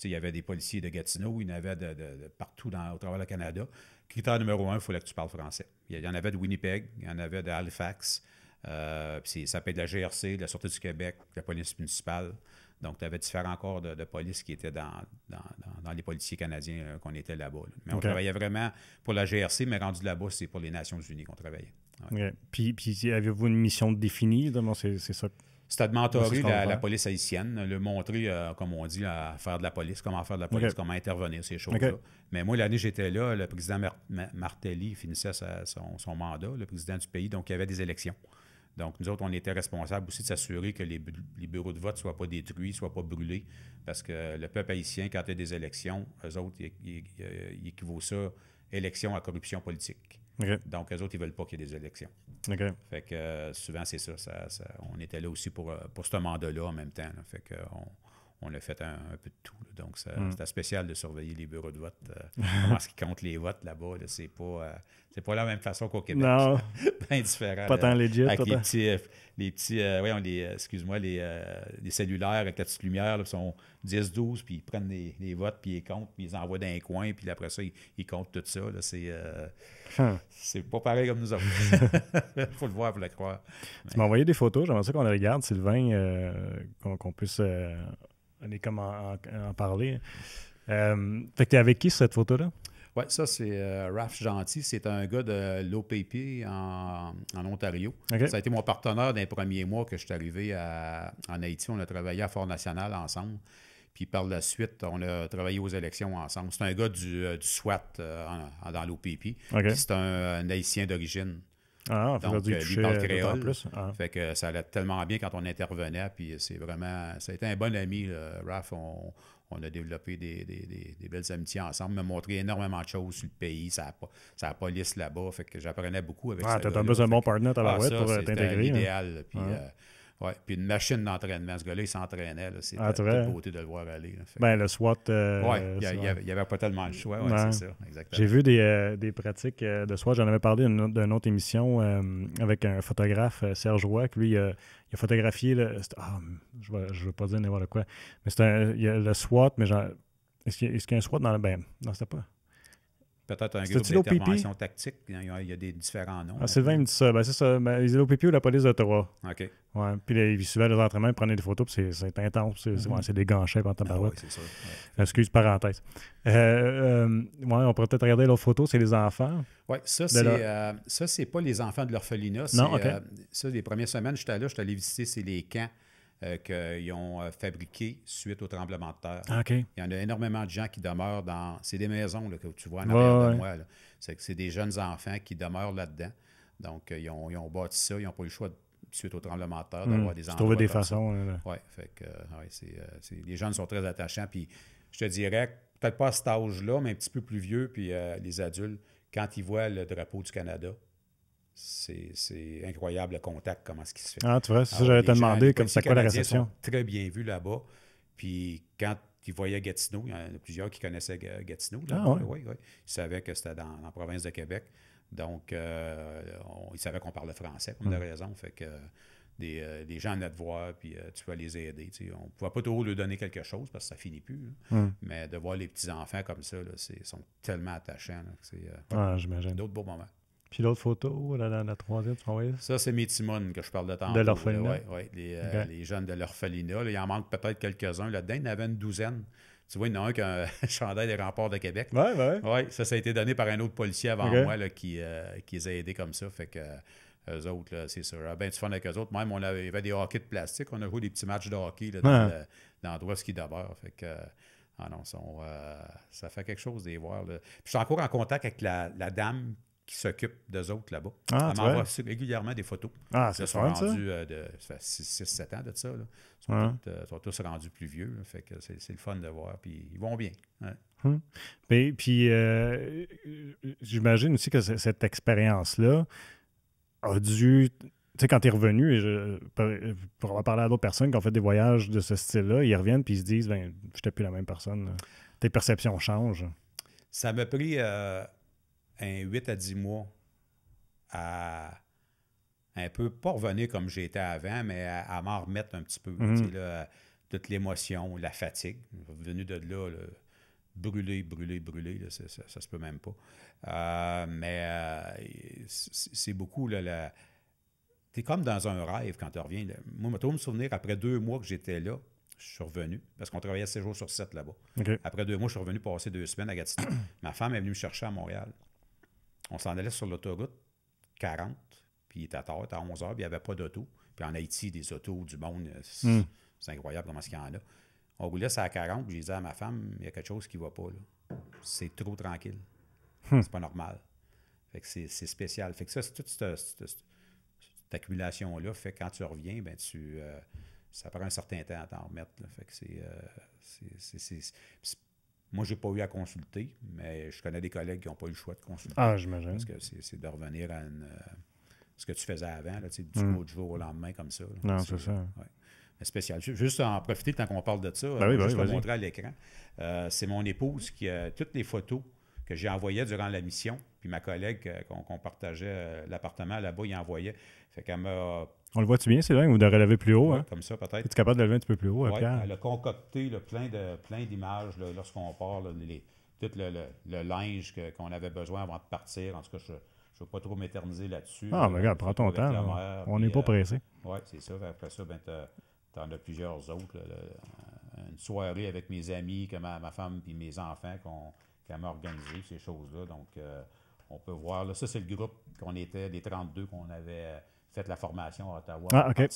Speaker 2: il y avait des policiers de Gatineau, il y en avait de partout au travers le Canada. Critère numéro 1, il fallait que tu parles français. Il y en avait de Winnipeg, il y en avait de Halifax. Ça peut être de la GRC, de la Sûreté du Québec, de la police municipale. Donc, tu avais différents corps de police qui étaient dans les policiers canadiens qu'on était là-bas. Là. Mais on travaillait vraiment pour la GRC, mais rendu là-bas, c'est pour les Nations Unies qu'on travaillait.
Speaker 1: Puis avez-vous une mission définie? C'est ça?
Speaker 2: C'était de mentorer la police haïtienne, le montrer, comme on dit, à faire de la police, comment faire de la police, comment intervenir, ces choses-là. Mais moi, l'année que j'étais là, le président Martelly finissait son mandat, le président du pays, donc il y avait des élections. Donc, nous autres, on était responsables aussi de s'assurer que les bureaux de vote ne soient pas détruits, ne soient pas brûlés, parce que le peuple haïtien, quand il y a des élections, eux autres, ils équivaut ça élection à corruption politique. Donc, eux autres, ils ne veulent pas qu'il y ait des élections. Fait que souvent, c'est ça, on était là aussi pour ce mandat-là en même temps. Là. Fait que on a fait un peu de tout. Là. Donc, c'était spécial de surveiller les bureaux de vote. Comment est-ce qu'ils comptent les votes là-bas? Là, c'est pas la même façon qu'au Québec.
Speaker 1: Non.
Speaker 2: Bien différent.
Speaker 1: Pas tant legit.
Speaker 2: Avec les petits les cellulaires avec la petite lumière, là, sont 10-12, puis ils prennent les votes, puis ils comptent, puis ils envoient dans un coin, puis après ça, ils comptent tout ça. Là, c'est pas pareil comme nous autres. Il faut le voir pour le croire.
Speaker 1: Tu m'as envoyé des photos, j'aimerais ça qu'on les regarde, Sylvain, qu'on puisse aller comme en parler. Fait que t'es avec qui cette photo-là?
Speaker 2: Oui, ça, c'est Raph Gentil. C'est un gars de l'OPP en Ontario. Ça a été mon partenaire dans les premiers mois que je suis arrivé en Haïti. On a travaillé à Fort-National ensemble. Puis par la suite, on a travaillé aux élections ensemble. C'est un gars du SWAT dans l'OPP.
Speaker 1: OK.
Speaker 2: C'est un Haïtien d'origine.
Speaker 1: Ah,
Speaker 2: Donc,
Speaker 1: il
Speaker 2: lui parle
Speaker 1: touchait d'autant
Speaker 2: créole.
Speaker 1: plus. Ah.
Speaker 2: Fait que ça allait tellement bien quand on intervenait. Puis ça a été un bon ami, là, Raph. On a développé des belles amitiés ensemble. Il m'a montré énormément de choses sur le pays, sa police là-bas. Fait que j'apprenais beaucoup avec ça.
Speaker 1: T'as besoin d'un bon partner à la web pour t'intégrer.
Speaker 2: C'était l'idéal. Puis, puis une machine d'entraînement. Ce gars-là, il s'entraînait. C'était toute beauté de le voir aller.
Speaker 1: Le SWAT.
Speaker 2: Il n'y avait pas tellement de choix. Ouais, c'est ça, exactement.
Speaker 1: J'ai vu des pratiques de SWAT. J'en avais parlé d'une autre émission avec un photographe, Serge Roy, que lui, il a photographié. Je ne veux pas dire n'importe quoi. Mais il y a le SWAT, mais est-ce qu'il y a un SWAT dans le. Non, c'était pas.
Speaker 2: Peut-être un groupe d'intervention tactique. Il y a des différents noms.
Speaker 1: Sylvain me dit ça. C'est ça. Les LOPP ou la police d'Ottawa.
Speaker 2: OK.
Speaker 1: Ouais. Puis il suivait les entraînements, il prenait des photos, puis c'est intense. C'est des gants-chefs en tabarouette.
Speaker 2: Oui, c'est ça.
Speaker 1: Excuse, parenthèse. On pourrait peut-être regarder l'autre photo, c'est les enfants.
Speaker 2: Oui, ça, c'est pas les enfants de l'orphelinat.
Speaker 1: Non, OK.
Speaker 2: Ça, les premières semaines, j'étais allé visiter, c'est les camps qu'ils ont fabriqués suite au tremblement de terre.
Speaker 1: OK.
Speaker 2: Il y en a énormément de gens qui demeurent dans... C'est des maisons là, que tu vois en arrière de moi. Là. C'est des jeunes enfants qui demeurent là-dedans. Donc, ils ont bâti ça. Ils n'ont pas eu le choix, suite au tremblement de terre, d'avoir des endroits
Speaker 1: trouver des
Speaker 2: comme
Speaker 1: façons.
Speaker 2: Oui, fait que les jeunes sont très attachants. Puis, je te dirais, peut-être pas à cet âge-là, mais un petit peu plus vieux, puis les adultes, quand ils voient le drapeau du Canada, c'est incroyable le contact, comment est-ce qu'il se fait.
Speaker 1: Ah, tu vois, c'est ça, j'allais te demander, comme c'est quoi la réception.
Speaker 2: Sont très bien vus là-bas. Puis quand ils voyaient Gatineau, il y en a plusieurs qui connaissaient Gatineau. Là, oui. Ils savaient que c'était dans la province de Québec. Donc, ils savaient qu'on parlait français, comme de raison. Fait que des gens venaient te voir, puis tu peux les aider. On ne pouvait pas toujours leur donner quelque chose parce que ça finit plus. Mais de voir les petits-enfants comme ça, ils sont tellement attachants.
Speaker 1: J'imagine.
Speaker 2: D'autres beaux moments.
Speaker 1: Puis l'autre photo, la troisième, tu m'as envoyé?
Speaker 2: Ça, c'est mes Timone que je parle de tantôt.
Speaker 1: De l'orphelinat?
Speaker 2: Oui, les jeunes de l'orphelinat. Il en manque peut-être quelques-uns là-dedans. Il y en avait une douzaine. Tu vois, il y en a un qui a un chandail des remparts de Québec.
Speaker 1: Oui.
Speaker 2: Ça a été donné par un autre policier avant moi là, qui les a aidés comme ça. Fait que eux autres, là, c'est sûr. Ben, tu fun avec eux autres. Même, il y avait des hockey de plastique. On a joué des petits matchs de hockey là, dans l'endroit où ils demeurent. Fait que... ça fait quelque chose de les voir. Là. Puis, je suis encore en contact avec la dame qui s'occupe d'eux autres là-bas. Elle m'envoie régulièrement des photos.
Speaker 1: C'est
Speaker 2: fun,
Speaker 1: ça?
Speaker 2: Ça fait 6-7 ans de ça. Là. Ils sont tous rendus plus vieux. Là, fait que c'est le fun de voir. Puis ils vont bien. Ouais.
Speaker 1: Puis j'imagine aussi que cette expérience-là a dû... Tu sais, quand tu es revenu, pour avoir parlé à d'autres personnes qui ont fait des voyages de ce style-là, ils reviennent puis ils se disent, je n'étais plus la même personne. Là. Tes perceptions changent.
Speaker 2: Ça m'a pris... un 8 à 10 mois à un peu, pas revenir comme j'étais avant, mais à m'en remettre un petit peu. Là, toute l'émotion, la fatigue. Venu de là, brûlé, là, ça se peut même pas. Mais c'est beaucoup, là, t'es comme dans un rêve quand tu reviens. Là. Moi, je me souvenir, après 2 mois que j'étais là, je suis revenu, parce qu'on travaillait 7 jours sur 7 là-bas.
Speaker 1: Okay.
Speaker 2: Après 2 mois, je suis revenu passer 2 semaines à Gatineau. Ma femme est venue me chercher à Montréal. On s'en allait sur l'autoroute 40, puis il était tard, il était à 11 heures, puis il n'y avait pas d'auto. Puis en Haïti, des autos, du monde, c'est incroyable comment il y en a. On roulait ça à 40, puis j'ai dit à ma femme, il y a quelque chose qui ne va pas, là. C'est trop tranquille. C'est pas normal. Fait que c'est spécial. Fait que ça, c'est toute cette accumulation-là fait que quand tu reviens, ben ça prend un certain temps à t'en remettre. Là. Fait que moi, je n'ai pas eu à consulter, mais je connais des collègues qui n'ont pas eu le choix de consulter.
Speaker 1: Ah, j'imagine.
Speaker 2: Parce que c'est de revenir à ce que tu faisais avant, là, du jour au lendemain comme ça. Là.
Speaker 1: Non, c'est ça.
Speaker 2: Ouais. Mais spécial. Juste en profiter tant qu'on parle de ça, je vais montrer à l'écran. C'est mon épouse qui a toutes les photos que j'ai envoyées durant la mission, puis ma collègue qu'on partageait l'appartement là-bas, il envoyait. Fait qu'elle m'a...
Speaker 1: On le voit-tu bien, Sylvain, ou de relever plus haut? Hein?
Speaker 2: Comme ça, peut-être.
Speaker 1: Es-tu capable de lever un petit peu plus haut, Pierre?
Speaker 2: Elle a concocté plein d'images là, lorsqu'on part, là, tout le linge qu'on avait besoin avant de partir. En tout cas, je ne veux pas trop m'éterniser là-dessus.
Speaker 1: Ah, mais regarde, prends ton temps. On n'est pas pressé.
Speaker 2: Oui, c'est ça. Après ça, tu en as plusieurs autres. Là, une soirée avec mes amis, que ma femme et mes enfants qu'elle m'a organisé, ces choses-là. Donc, on peut voir. Là, ça, c'est le groupe qu'on était, des 32 qu'on avait fait la formation à Ottawa.
Speaker 1: Ah, OK.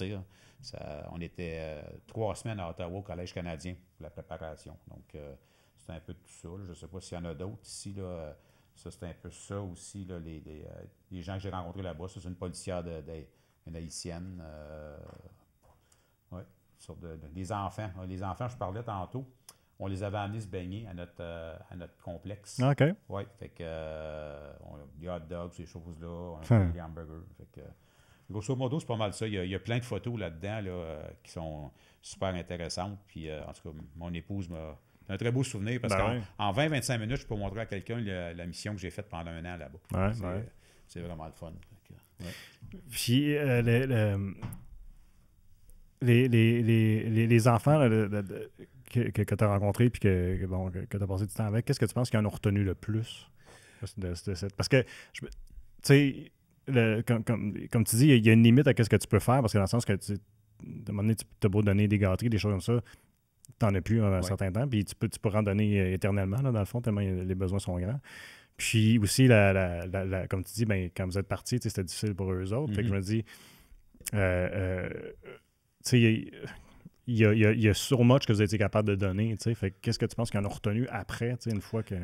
Speaker 2: On était 3 semaines à Ottawa au Collège canadien pour la préparation. Donc, c'était un peu tout ça. Là. Je ne sais pas s'il y en a d'autres ici. Là. Ça, c'est un peu ça aussi. Là, les gens que j'ai rencontrés là-bas, c'est une policière une haïtienne. Les enfants. Les enfants, je parlais tantôt. On les avait amenés se baigner à notre complexe.
Speaker 1: OK.
Speaker 2: Oui, fait que des hot dogs, ces choses-là, on a fait des hamburgers. Fait que, grosso modo, c'est pas mal ça. Il y a plein de photos là-dedans là, qui sont super intéressantes. Puis, en tout cas, mon épouse m'a un très beau souvenir parce qu'en 20-25 minutes, je peux montrer à quelqu'un la mission que j'ai faite pendant un an là-bas. C'est vraiment le fun.
Speaker 1: Puis, les enfants là, que tu as rencontrés et que tu as passé du temps avec, qu'est-ce que tu penses qu'ils en ont retenu le plus? Parce que, tu sais, comme tu dis, il y a une limite à ce que tu peux faire parce que dans le sens que, à un moment donné, tu as beau donner des gâteries, des choses comme ça, tu n'en as plus un certain temps, puis tu peux en donner éternellement, là, dans le fond, tellement les besoins sont grands. Puis aussi, comme tu dis, ben, quand vous êtes partis, c'était difficile pour eux autres. Fait que je me dis, tu sais, il y a so much que vous avez été capable de donner. Fait qu'est-ce que tu penses qu'ils en ont retenu après, une fois que.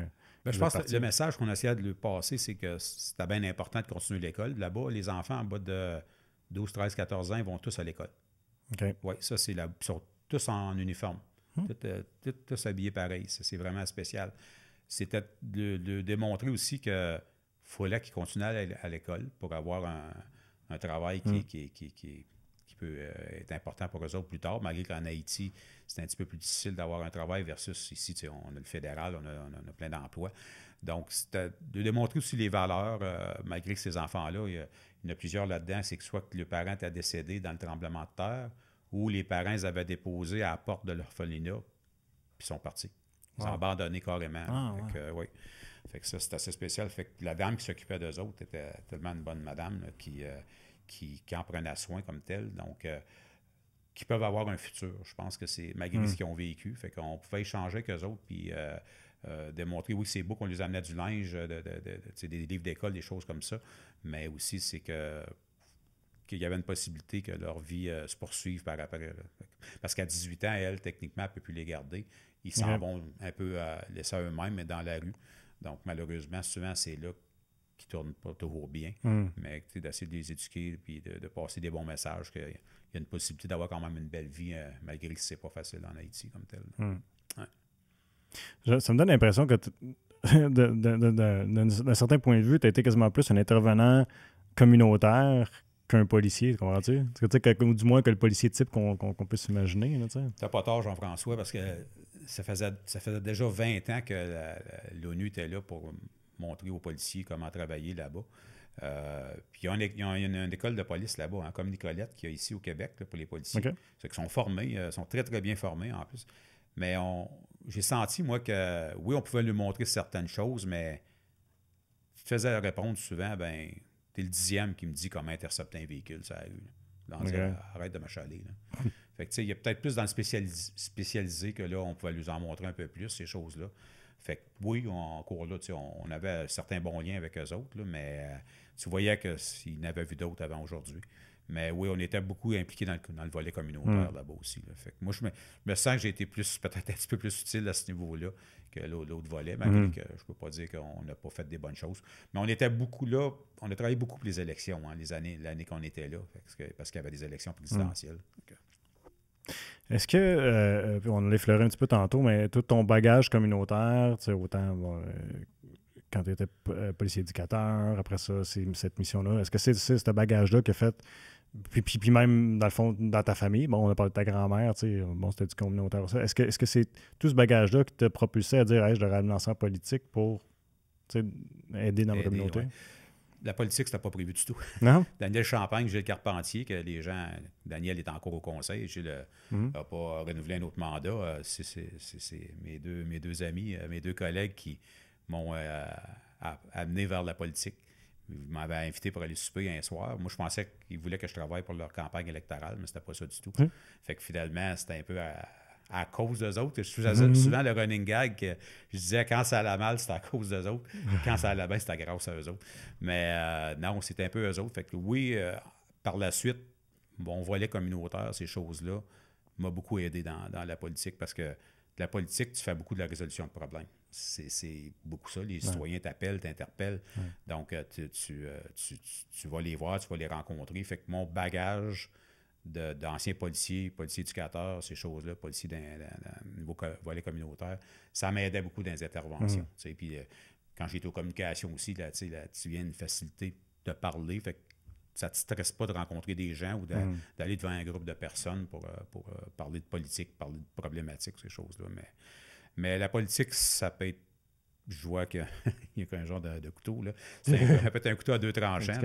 Speaker 2: Je pense que le message qu'on essayait de lui passer, c'est que c'était bien important de continuer l'école. Là-bas, les enfants en bas de 12, 13, 14 ans, ils vont tous à l'école.
Speaker 1: OK.
Speaker 2: Oui, ça, ils sont tous en uniforme. Tous habillés pareil. Ça, c'est vraiment spécial. C'était de démontrer aussi qu'il fallait qu'ils continuaient à l'école pour avoir un travail qui peut être important pour eux autres plus tard, malgré qu'en Haïti, c'est un petit peu plus difficile d'avoir un travail versus ici, on a le fédéral, on a plein d'emplois. Donc, c'était de démontrer aussi les valeurs, malgré que ces enfants-là, il y en a plusieurs là-dedans, c'est que soit que le parent était décédé dans le tremblement de terre, ou les parents les avaient déposés à la porte de l'orphelinat, puis sont partis. Ils ont abandonné carrément. Fait que ça, c'est assez spécial. Fait que la dame qui s'occupait d'eux autres était tellement une bonne madame là, qui en prenait soin comme telle. Donc, qui peuvent avoir un futur. Je pense que c'est malgré ce qu'ils ont vécu. Fait qu'on pouvait échanger avec eux autres puis démontrer, oui, c'est beau qu'on les amenait du linge, des livres d'école, des choses comme ça, mais aussi c'est qu'il y avait une possibilité que leur vie se poursuive par après. Parce qu'à 18 ans, elle, techniquement, elle ne peut plus les garder. Ils s'en vont un peu laisser à eux-mêmes, mais dans la rue. Donc, malheureusement, souvent, c'est là qui ne tournent pas toujours bien. Mais d'essayer de les éduquer et de passer des bons messages, qu'il y a une possibilité d'avoir quand même une belle vie, malgré que ce n'est pas facile en Haïti comme tel.
Speaker 1: Ça me donne l'impression que, d'un certain point de vue, tu as été quasiment plus un intervenant communautaire qu'un policier, comprends-tu? Ou du moins que le policier type qu'on peut s'imaginer.
Speaker 2: T'as pas tort, Jean-François, parce que ça faisait déjà 20 ans que l'ONU était là pour montrer aux policiers comment travailler là-bas. Puis il y a une école de police là-bas, hein, comme Nicolette, qu'il y a ici au Québec là, pour les policiers.
Speaker 1: Okay.
Speaker 2: C'est qu'ils sont formés, sont très, très bien formés en plus. Mais j'ai senti, moi, que oui, on pouvait lui montrer certaines choses, mais tu te faisais répondre souvent, ben t'es le 10e qui me dit comment intercepter un véhicule, ça a eu. Arrête de m'achaler. Fait que, il y a peut-être plus dans le spécialisé que là, on pouvait lui en montrer un peu plus, ces choses-là. Fait que oui, en cours là, on avait certains bons liens avec eux autres, là, mais tu voyais qu'ils n'avaient vu d'autres avant aujourd'hui. Mais oui, on était beaucoup impliqués dans le volet communautaire là-bas aussi. Là. Fait que moi, je me sens que j'ai été peut-être un petit peu plus utile à ce niveau-là que l'autre volet, malgré que je ne peux pas dire qu'on n'a pas fait des bonnes choses. Mais on était beaucoup là, on a travaillé beaucoup pour les élections, hein, l'année qu'on était là, parce qu'il y avait des élections présidentielles.
Speaker 1: Est-ce que, on l'effleurait un petit peu tantôt, mais tout ton bagage communautaire, autant quand tu étais policier éducateur, après ça, cette mission-là, est-ce que c'est ce bagage-là qui a fait, puis même, dans le fond, dans ta famille, bon, on a parlé de ta grand-mère, bon, c'était du communautaire, ça. Est-ce que c'est tout ce bagage-là qui t'a propulsé à dire, hey, je devrais me lancer en politique pour aider dans ma communauté?
Speaker 2: Ouais. La politique, c'était pas prévu du tout.
Speaker 1: Non?
Speaker 2: Daniel Champagne, Gilles Carpentier, que les gens... Daniel est encore au conseil. Gilles n'a pas renouvelé un autre mandat. C'est mes deux amis, mes deux collègues qui m'ont amené vers la politique. Ils m'avaient invité pour aller souper un soir. Moi, je pensais qu'ils voulaient que je travaille pour leur campagne électorale, mais c'était pas ça du tout. Fait que finalement, c'était un peu à cause d'eux autres. Je faisais souvent le running gag que je disais quand ça allait mal, c'était à cause d'eux autres. Quand ça allait bien, c'était grâce à eux autres. Mais non, c'était un peu eux autres. Fait que oui, par la suite, mon volet communautaire, ces choses-là, m'a beaucoup aidé dans la politique parce que de la politique, tu fais beaucoup de la résolution de problèmes. C'est beaucoup ça. Les citoyens t'appellent, t'interpellent. Donc, tu vas les voir, tu vas les rencontrer. Fait que mon bagage d'anciens policiers éducateurs, ces choses-là, policiers d'un niveau volet communautaire, ça m'aidait beaucoup dans les interventions. Puis quand j'étais aux communications aussi, là, tu viens une facilité de parler. Fait que ça ne te stresse pas de rencontrer des gens ou d'aller devant un groupe de personnes pour parler de politique, parler de problématiques, ces choses-là. Mais la politique, ça peut être. Je vois qu'il y a qu'un genre de couteau. Là. C'est peut-être un couteau à deux tranchants.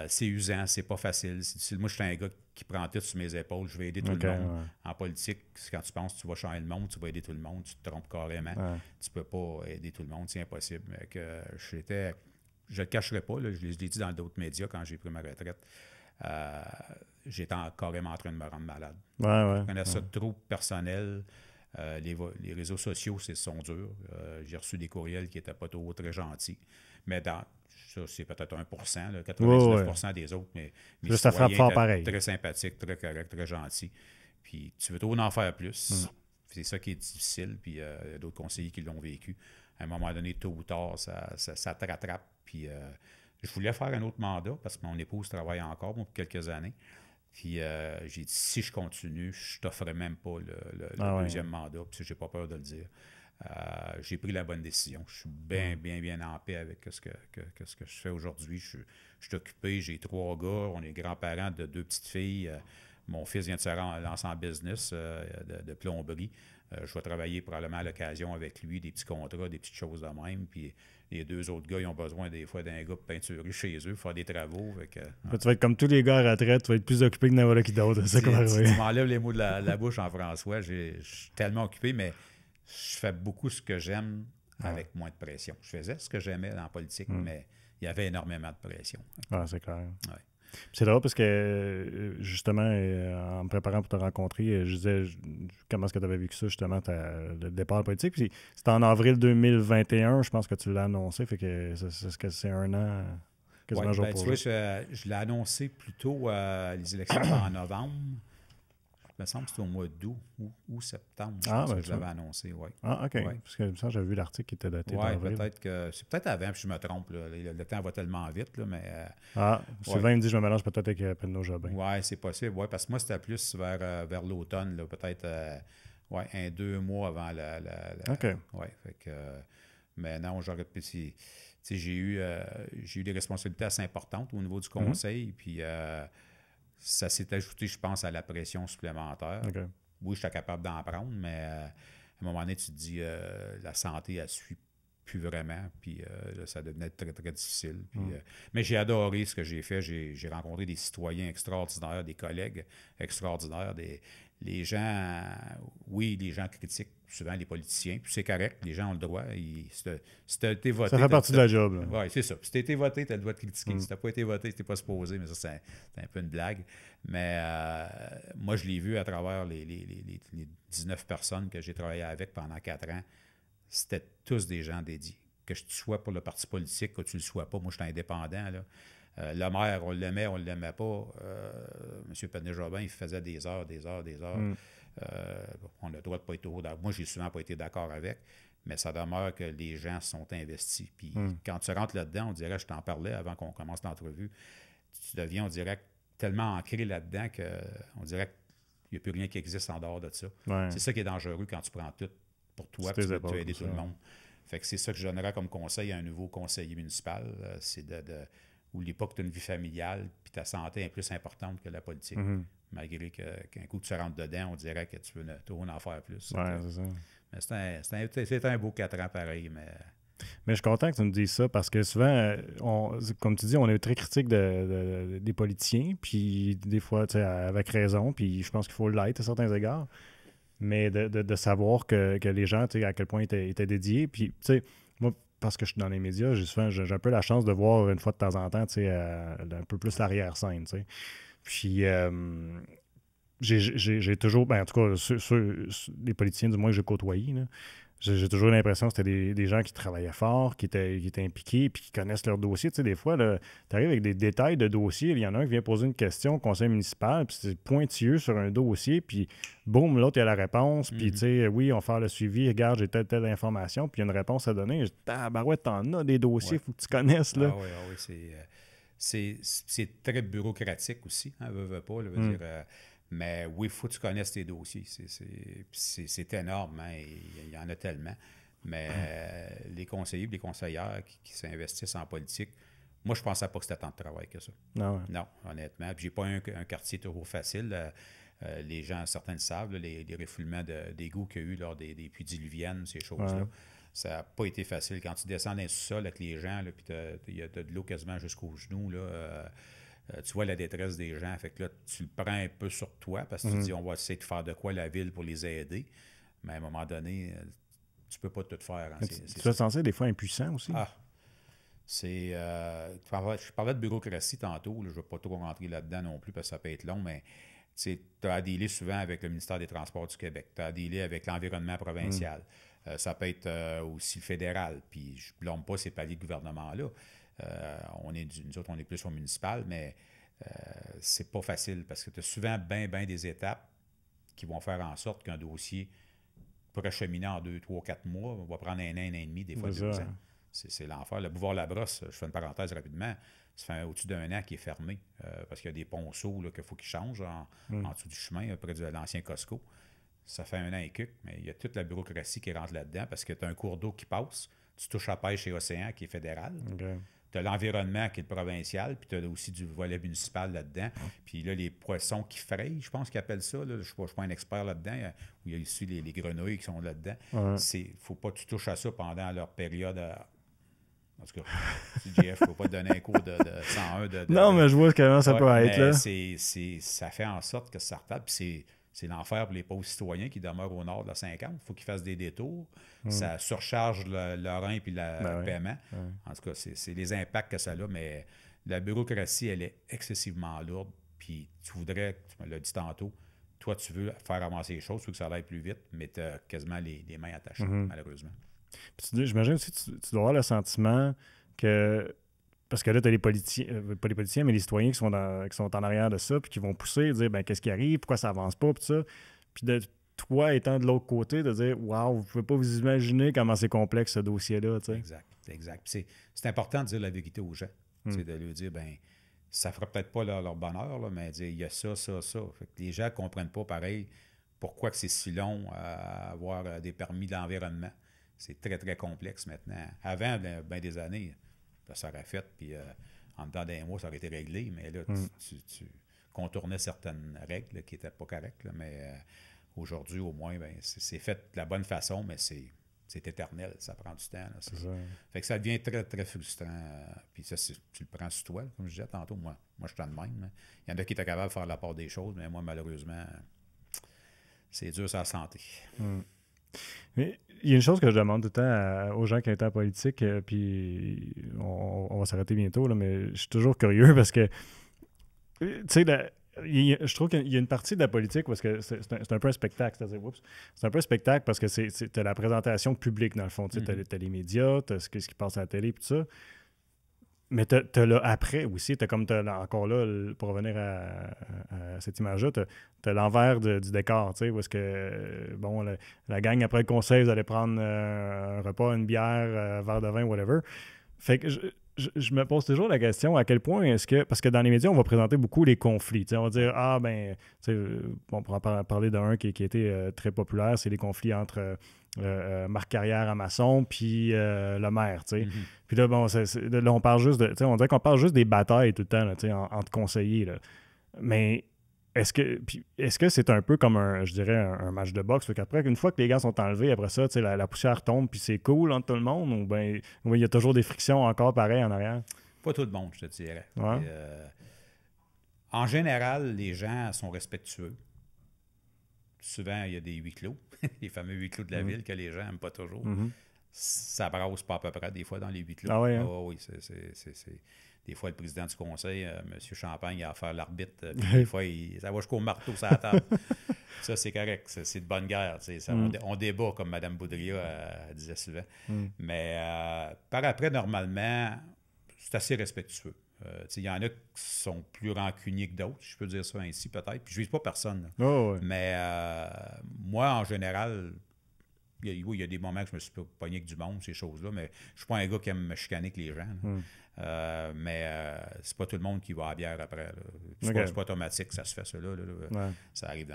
Speaker 2: C'est usant, c'est pas facile. Moi, je suis un gars qui prend tout sur mes épaules. Je vais aider tout le monde. En politique, quand tu penses que tu vas changer le monde, tu vas aider tout le monde. Tu te trompes carrément. Tu peux pas aider tout le monde. C'est impossible. Je ne le cacherai pas. Là, je l'ai dit dans d'autres médias quand j'ai pris ma retraite. J'étais carrément en train de me rendre malade. Je connais ça trop personnel. Les réseaux sociaux, sont durs. J'ai reçu des courriels qui n'étaient pas très gentils. Mais ça, c'est peut-être 1%, là, 99% des autres. Mais
Speaker 1: juste à frappe fort pareil.
Speaker 2: Très sympathique, très correct, très gentil. Puis tu veux toujours en faire plus. C'est ça qui est difficile. Puis il y a d'autres conseillers qui l'ont vécu. À un moment donné, tôt ou tard, ça te rattrape. Puis je voulais faire un autre mandat parce que mon épouse travaille encore pour quelques années. Puis j'ai dit, si je continue, je ne t'offrais même pas le deuxième mandat. Puis j'ai pas peur de le dire. J'ai pris la bonne décision. Je suis bien en paix avec ce que je fais aujourd'hui. Je suis occupé, j'ai 3 gars, on est grands-parents de 2 petites filles. Mon fils vient de se lancer en business de plomberie. Je vais travailler probablement à l'occasion avec lui, des petits contrats, des petites choses de même. Puis les 2 autres gars, ils ont besoin des fois d'un gars pour peinturer chez eux, faire des travaux. Tu
Speaker 1: vas être comme tous les gars à retraite, tu vas être plus occupé que n'importe qui d'autre.
Speaker 2: Tu m'enlèves les mots de la bouche en François. Je suis tellement occupé, mais je fais beaucoup ce que j'aime avec moins de pression. Je faisais ce que j'aimais dans la politique, mais il y avait énormément de pression.
Speaker 1: C'est clair. Ouais. C'est drôle parce que, justement, en me préparant pour te rencontrer, je disais comment est-ce que tu avais vécu ça, justement, le départ politique. Puis c'était en avril 2021, je pense que tu l'as annoncé, fait que c'est un an, quasiment jour pour jour.
Speaker 2: Tu vois, je l'ai annoncé plutôt les élections en novembre. Il me semble que c'était au mois d'août ou septembre, que je l'avais annoncé, oui.
Speaker 1: OK. Ouais. Parce que ça, j'avais vu l'article qui était daté d'avril.
Speaker 2: Peut-être que c'est peut-être avant, puis je me trompe. Là. Le temps va tellement vite, là, mais...
Speaker 1: Sylvain me dit je me mélange peut-être avec Penno Jobin.
Speaker 2: Oui, c'est possible. Ouais, parce que moi, c'était plus vers l'automne, là, peut-être 2 mois avant la
Speaker 1: OK.
Speaker 2: Oui, fait que... mais non, j'aurais pu... J'ai eu des responsabilités assez importantes au niveau du conseil, puis... ça s'est ajouté, je pense, à la pression supplémentaire.
Speaker 1: Okay.
Speaker 2: Oui, j'étais capable d'en prendre, mais à un moment donné, tu te dis la santé, elle ne suit plus vraiment, puis ça devenait très, très difficile. Puis, mais j'ai adoré ce que j'ai fait. J'ai rencontré des citoyens extraordinaires, des collègues extraordinaires, les gens, les gens critiquent souvent les politiciens, puis c'est correct, les gens ont le droit. Si tu as été voté...
Speaker 1: Ça fait partie de la job.
Speaker 2: Oui, c'est ça. Si tu as été voté, tu as le droit de critiquer. Si tu n'as pas été voté, tu n'es pas supposé, mais ça, c'est un peu une blague. Mais moi, je l'ai vu à travers les 19 personnes que j'ai travaillé avec pendant 4 ans. C'était tous des gens dédiés. Que tu sois pour le parti politique, que tu ne le sois pas, moi, je suis indépendant, là. Le maire, on l'aimait, on ne l'aimait pas. M. Pennet-Jobin, il faisait des heures. On a le droit de ne pas être au d'accord. Moi, j'ai souvent pas été d'accord avec, mais ça demeure que les gens sont investis. Puis quand tu rentres là-dedans, on dirait, je t'en parlais avant qu'on commence l'entrevue, tu deviens, on dirait, tellement ancré là-dedans qu'on dirait qu'il n'y a plus rien qui existe en dehors de ça.
Speaker 1: Ouais.
Speaker 2: C'est ça qui est dangereux quand tu prends tout pour toi et tu veux aider tout le monde. Fait que c'est ça que je donnerais comme conseil à un nouveau conseiller municipal, c'est n'oublie pas que tu as une vie familiale puis ta santé est plus importante que la politique. Malgré qu'un coup que tu rentres dedans, on dirait que tu veux en faire plus.
Speaker 1: Oui, c'est ça.
Speaker 2: Mais c'était un beau 4 ans pareil. Mais
Speaker 1: je suis content que tu me dises ça parce que souvent, comme tu dis, on est très critique des politiciens, puis des fois, avec raison, puis je pense qu'il faut l'être à certains égards. Mais de savoir que les gens, à quel point ils étaient dédiés. Puis, tu sais, moi, parce que je suis dans les médias, j'ai un peu la chance de voir une fois de temps en temps, un peu plus l'arrière-scène, tu sais. Puis, j'ai toujours, en tout cas, les politiciens, du moins que j'ai côtoyé, là, j'ai toujours l'impression que c'était des gens qui travaillaient fort, qui étaient impliqués, puis qui connaissent leur dossier. Tu sais, des fois, tu arrives avec des détails de dossier, il y en a un qui vient poser une question au conseil municipal, puis c'est pointilleux sur un dossier, puis boum, l'autre, il a la réponse, puis tu sais, oui, on va faire le suivi, regarde, j'ai telle information, puis il y a une réponse à donner. Je dis, ouais, t'en as des dossiers, il faut que tu connaisses, là.
Speaker 2: Ah oui, c'est très bureaucratique aussi, hein, veut pas, là, veut dire... mais oui, il faut que tu connaisses tes dossiers. C'est énorme, hein, il y en a tellement. Mais les conseillers et les conseillères qui s'investissent en politique, moi, je ne pensais pas que c'était tant de travail que ça.
Speaker 1: Non,
Speaker 2: honnêtement. Puis j'ai pas un quartier toujours facile. Les gens, certains le savent, là, les refoulements d'égouts qu'il y a eu lors des pluies diluviennes, ces choses-là. Ouais. Ça n'a pas été facile. Quand tu descends dans le sous-sol avec les gens, puis il y a de l'eau quasiment jusqu'aux genoux, là, tu vois la détresse des gens. Fait que là, tu le prends un peu sur toi parce que tu te dis, on va essayer de faire de quoi la ville pour les aider. Mais à un moment donné, tu peux pas tout faire. Hein.
Speaker 1: Tu es censé des fois impuissant aussi?
Speaker 2: Je parlais de bureaucratie tantôt. Là, je ne vais pas trop rentrer là-dedans non plus parce que ça peut être long, mais tu as à dealer souvent avec le ministère des Transports du Québec. Tu as à dealer avec l'environnement provincial. Ça peut être aussi le fédéral. Puis je ne blâme pas ces paliers de gouvernement-là. Nous autres, on est plus au municipal, mais c'est pas facile parce que tu as souvent bien des étapes qui vont faire en sorte qu'un dossier pourrait cheminer en 2, 3, 4 mois, on va prendre un an et demi, des fois 2 ans. C'est l'enfer. Le Bouvard-la-Brosse, je fais une parenthèse rapidement, ça fait au-dessus d'un an qui est fermé parce qu'il y a des ponceaux qu'il faut qu'ils changent en dessous du chemin, près de l'ancien Costco. Ça fait un an et quelques, mais il y a toute la bureaucratie qui rentre là-dedans parce que tu as un cours d'eau qui passe, tu touches à pêche et océan qui est fédéral.
Speaker 1: Okay.
Speaker 2: Tu as l'environnement qui est le provincial, puis tu as aussi du volet municipal là-dedans. Puis là, les poissons qui frayent, je pense qu'ils appellent ça. Là, je ne suis pas un expert là-dedans, où il y a aussi les grenouilles qui sont là-dedans. Il ne faut pas que tu touches à ça pendant leur période. En tout cas, JF, il ne faut pas te donner un cours de 101.
Speaker 1: Non, mais je vois comment ça peut être. Là.
Speaker 2: Ça fait en sorte que ça retarde. Puis c'est l'enfer pour les pauvres citoyens qui demeurent au nord de la 50. Il faut qu'ils fassent des détours. Ça surcharge le rein puis le paiement. En tout cas, c'est les impacts que ça a. Mais la bureaucratie, elle est excessivement lourde. Puis tu voudrais, tu me l'as dit tantôt, toi, tu veux faire avancer les choses, tu veux que ça aille plus vite, mais tu as quasiment les mains attachées, malheureusement.
Speaker 1: J'imagine aussi que tu dois avoir le sentiment que... Parce que là, tu as les politiciens, pas les politiciens, mais les citoyens qui sont en arrière de ça, puis qui vont pousser, dire qu'est-ce qui arrive, pourquoi ça avance pas, puis ça. Puis de toi étant de l'autre côté, de dire waouh, vous pouvez pas vous imaginer comment c'est complexe ce dossier-là. T'sais.
Speaker 2: Exact. C'est important de dire la vérité aux gens. De leur dire, ça fera peut-être pas leur bonheur, là, mais dire il y a ça. Fait que les gens ne comprennent pas pareil pourquoi que c'est si long à avoir des permis d'environnement. C'est très, très complexe maintenant. Avant, des années, ça aurait fait, puis en dedans d'un mois, ça aurait été réglé, mais là, tu contournais certaines règles qui n'étaient pas correctes, là, mais aujourd'hui, au moins, c'est fait de la bonne façon, mais c'est éternel, ça prend du temps. Là, fait que ça devient très, très frustrant. Puis ça, tu le prends sur toi, comme je disais tantôt. Moi je suis de même. Hein. Il y en a qui étaient capables de faire la part des choses, mais moi, malheureusement, c'est dur sur la santé.
Speaker 1: Mais il y a une chose que je demande tout le temps aux gens qui ont été en politique, puis on va s'arrêter bientôt, là, mais je suis toujours curieux parce que, tu sais, je trouve qu'il y a une partie de la politique parce que c'est un peu un spectacle, c'est un peu un spectacle parce que tu as la présentation publique, dans le fond. Tu as les médias, tu as ce qui passe à la télé, puis tout ça. Mais tu as là, après aussi, encore là, pour revenir à cette image-là, tu as l'envers du décor, tu sais, où est-ce que, la gang, après le conseil, vous allez prendre un repas, une bière, un verre de vin, whatever. Fait que je me pose toujours la question, à quel point est-ce que... Parce que dans les médias, on va présenter beaucoup les conflits. On va dire, on pourra parler d'un qui a été très populaire, c'est les conflits entre... Marc Carrière à Masson, puis le maire, tu sais. Puis là, là, on parle juste de... On dirait qu'on parle juste des batailles tout le temps, là, entre conseillers, là. Mais est-ce que c'est un peu comme un match de boxe? Qu'après, une fois que les gars sont enlevés, après ça, la poussière tombe, puis c'est cool entre tout le monde, ou bien il y a toujours des frictions encore pareilles en arrière?
Speaker 2: Pas tout le monde, je te dirais.
Speaker 1: Ouais.
Speaker 2: Et, en général, les gens sont respectueux. Souvent, il y a des huis clos, les fameux huis clos de la ville que les gens n'aiment pas toujours. ça brasse pas à peu près des fois dans les 8 là.
Speaker 1: Ah ouais, hein?
Speaker 2: Oui, c'est... Des fois, le président du conseil, M. Champagne, il a à faire l'arbitre. Des fois, ça va jusqu'au marteau sur la table. Ça, c'est correct. C'est de bonne guerre. On débat, comme Mme Boudria disait souvent. Mais par après, normalement, c'est assez respectueux. Il y en a qui sont plus rancuniers que d'autres, je peux dire ça ainsi, peut-être. Puis je ne vise pas personne.
Speaker 1: Ouais.
Speaker 2: Mais moi, en général... il y a des moments que je me suis pogné avec du monde, ces choses-là, mais je ne suis pas un gars qui aime me chicaner avec les gens. Mais c'est pas tout le monde qui va à la bière après. C'est pas automatique, ça se fait ça là. Ça arrive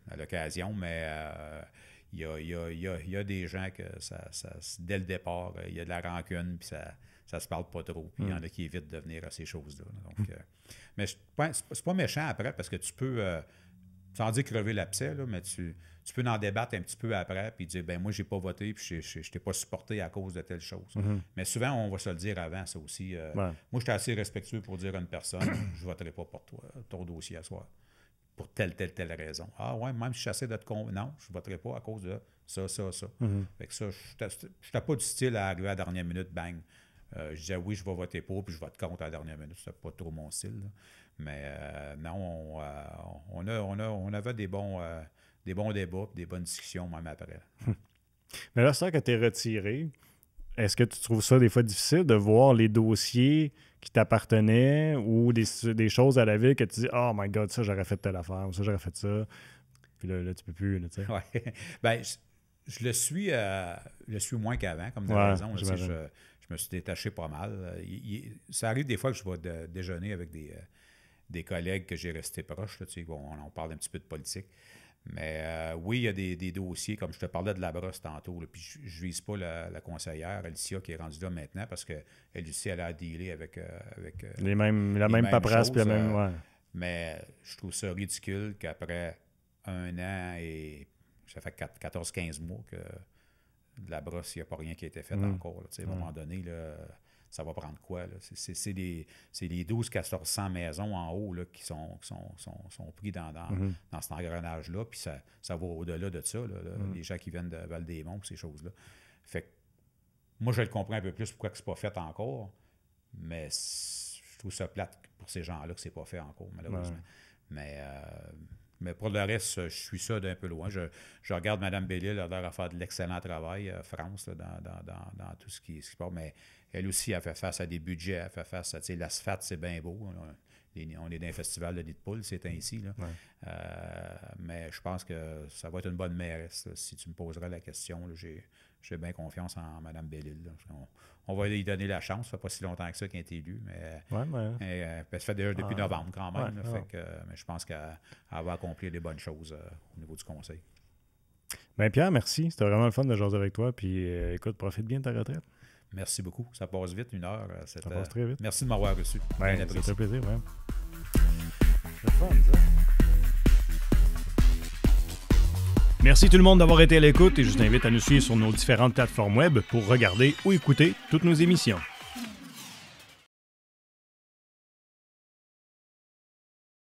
Speaker 2: à l'occasion, mais il y a des gens que dès le départ, il y a de la rancune, puis ça se parle pas trop, puis il y en a qui évitent de venir à ces choses-là. Donc, mais c'est pas méchant après, parce que tu peux... sans dire crever l'abcès, mais tu peux en débattre un petit peu après puis dire, ben moi, j'ai pas voté puis je t'ai pas supporté à cause de telle chose. Mais souvent, on va se le dire avant, ça aussi. Moi, j'étais assez respectueux pour dire à une personne, je voterai pas pour toi, ton dossier à soir, pour telle raison. Ah ouais, même si je suis assez de te convaincre, non, je voterai pas à cause de ça. Fait que ça, je n'étais pas du style à arriver à la dernière minute, bang. Je disais, oui, je vais voter pour, puis je vote contre à la dernière minute. C'était pas trop mon style, là. Mais non, on avait des bons débats, des bonnes discussions même après.
Speaker 1: Mais là, c'est ça que tu es retiré. Est-ce que tu trouves ça des fois difficile de voir les dossiers qui t'appartenaient ou des choses à la ville que tu dis « Oh my God, ça, j'aurais fait telle affaire » ou « ça, j'aurais fait ça ». Puis là, tu peux plus, tu sais.
Speaker 2: Oui. Bien, je le suis moins qu'avant, comme de raison. Je me suis détaché pas mal. Ça arrive des fois que je vais déjeuner avec des collègues que j'ai restés proches. Là, tu sais, on parle un petit peu de politique. Mais oui, il y a des dossiers, comme je te parlais de la brosse tantôt, là, puis je ne vise pas la conseillère, Alicia, qui est rendue là maintenant, parce qu'elle aussi, elle a dealé avec
Speaker 1: la même paperasse. Puis
Speaker 2: mais je trouve ça ridicule qu'après 1 an et ça fait 14-15 mois que de la brosse, il n'y a pas rien qui a été fait encore. Là, à un moment donné, là, ça va prendre quoi? Là? C'est les 1200-1400 maisons en haut là, qui sont pris dans cet engrenage-là, puis ça va au-delà de ça, là, les gens qui viennent de Val-des-Monts, ces choses-là. Fait que moi, je le comprends un peu plus pourquoi c'est pas fait encore, mais je trouve ça plate pour ces gens-là que c'est pas fait encore, malheureusement. Mais pour le reste, je suis ça d'un peu loin. Je regarde Mme Bellil, elle a l'air à faire de l'excellent travail, France, là, dans tout ce qui se passe. Mais elle aussi, elle fait face à des budgets, elle fait face à, l'asphalte, c'est bien beau. On est dans un festival de nid de poule, c'est ainsi. Là. Mais je pense que ça va être une bonne mairesse. Là. Si tu me poserais la question, là, j'ai bien confiance en Mme Bellil. Là. On va lui donner la chance. Ça fait pas si longtemps que ça qu'elle a été élue, mais ça fait déjà depuis novembre quand même. Mais je pense qu'elle va accomplir des bonnes choses au niveau du conseil.
Speaker 1: Bien, Pierre, merci. C'était vraiment le fun de jaser avec toi. Puis écoute, profite bien de ta retraite.
Speaker 2: Merci beaucoup. Ça passe vite, 1 heure.
Speaker 1: Ça passe très vite.
Speaker 2: Merci de m'avoir reçu.
Speaker 1: C'était un plaisir. Ouais.
Speaker 3: C'est fun, ça. Merci tout le monde d'avoir été à l'écoute et je vous invite à nous suivre sur nos différentes plateformes web pour regarder ou écouter toutes nos émissions.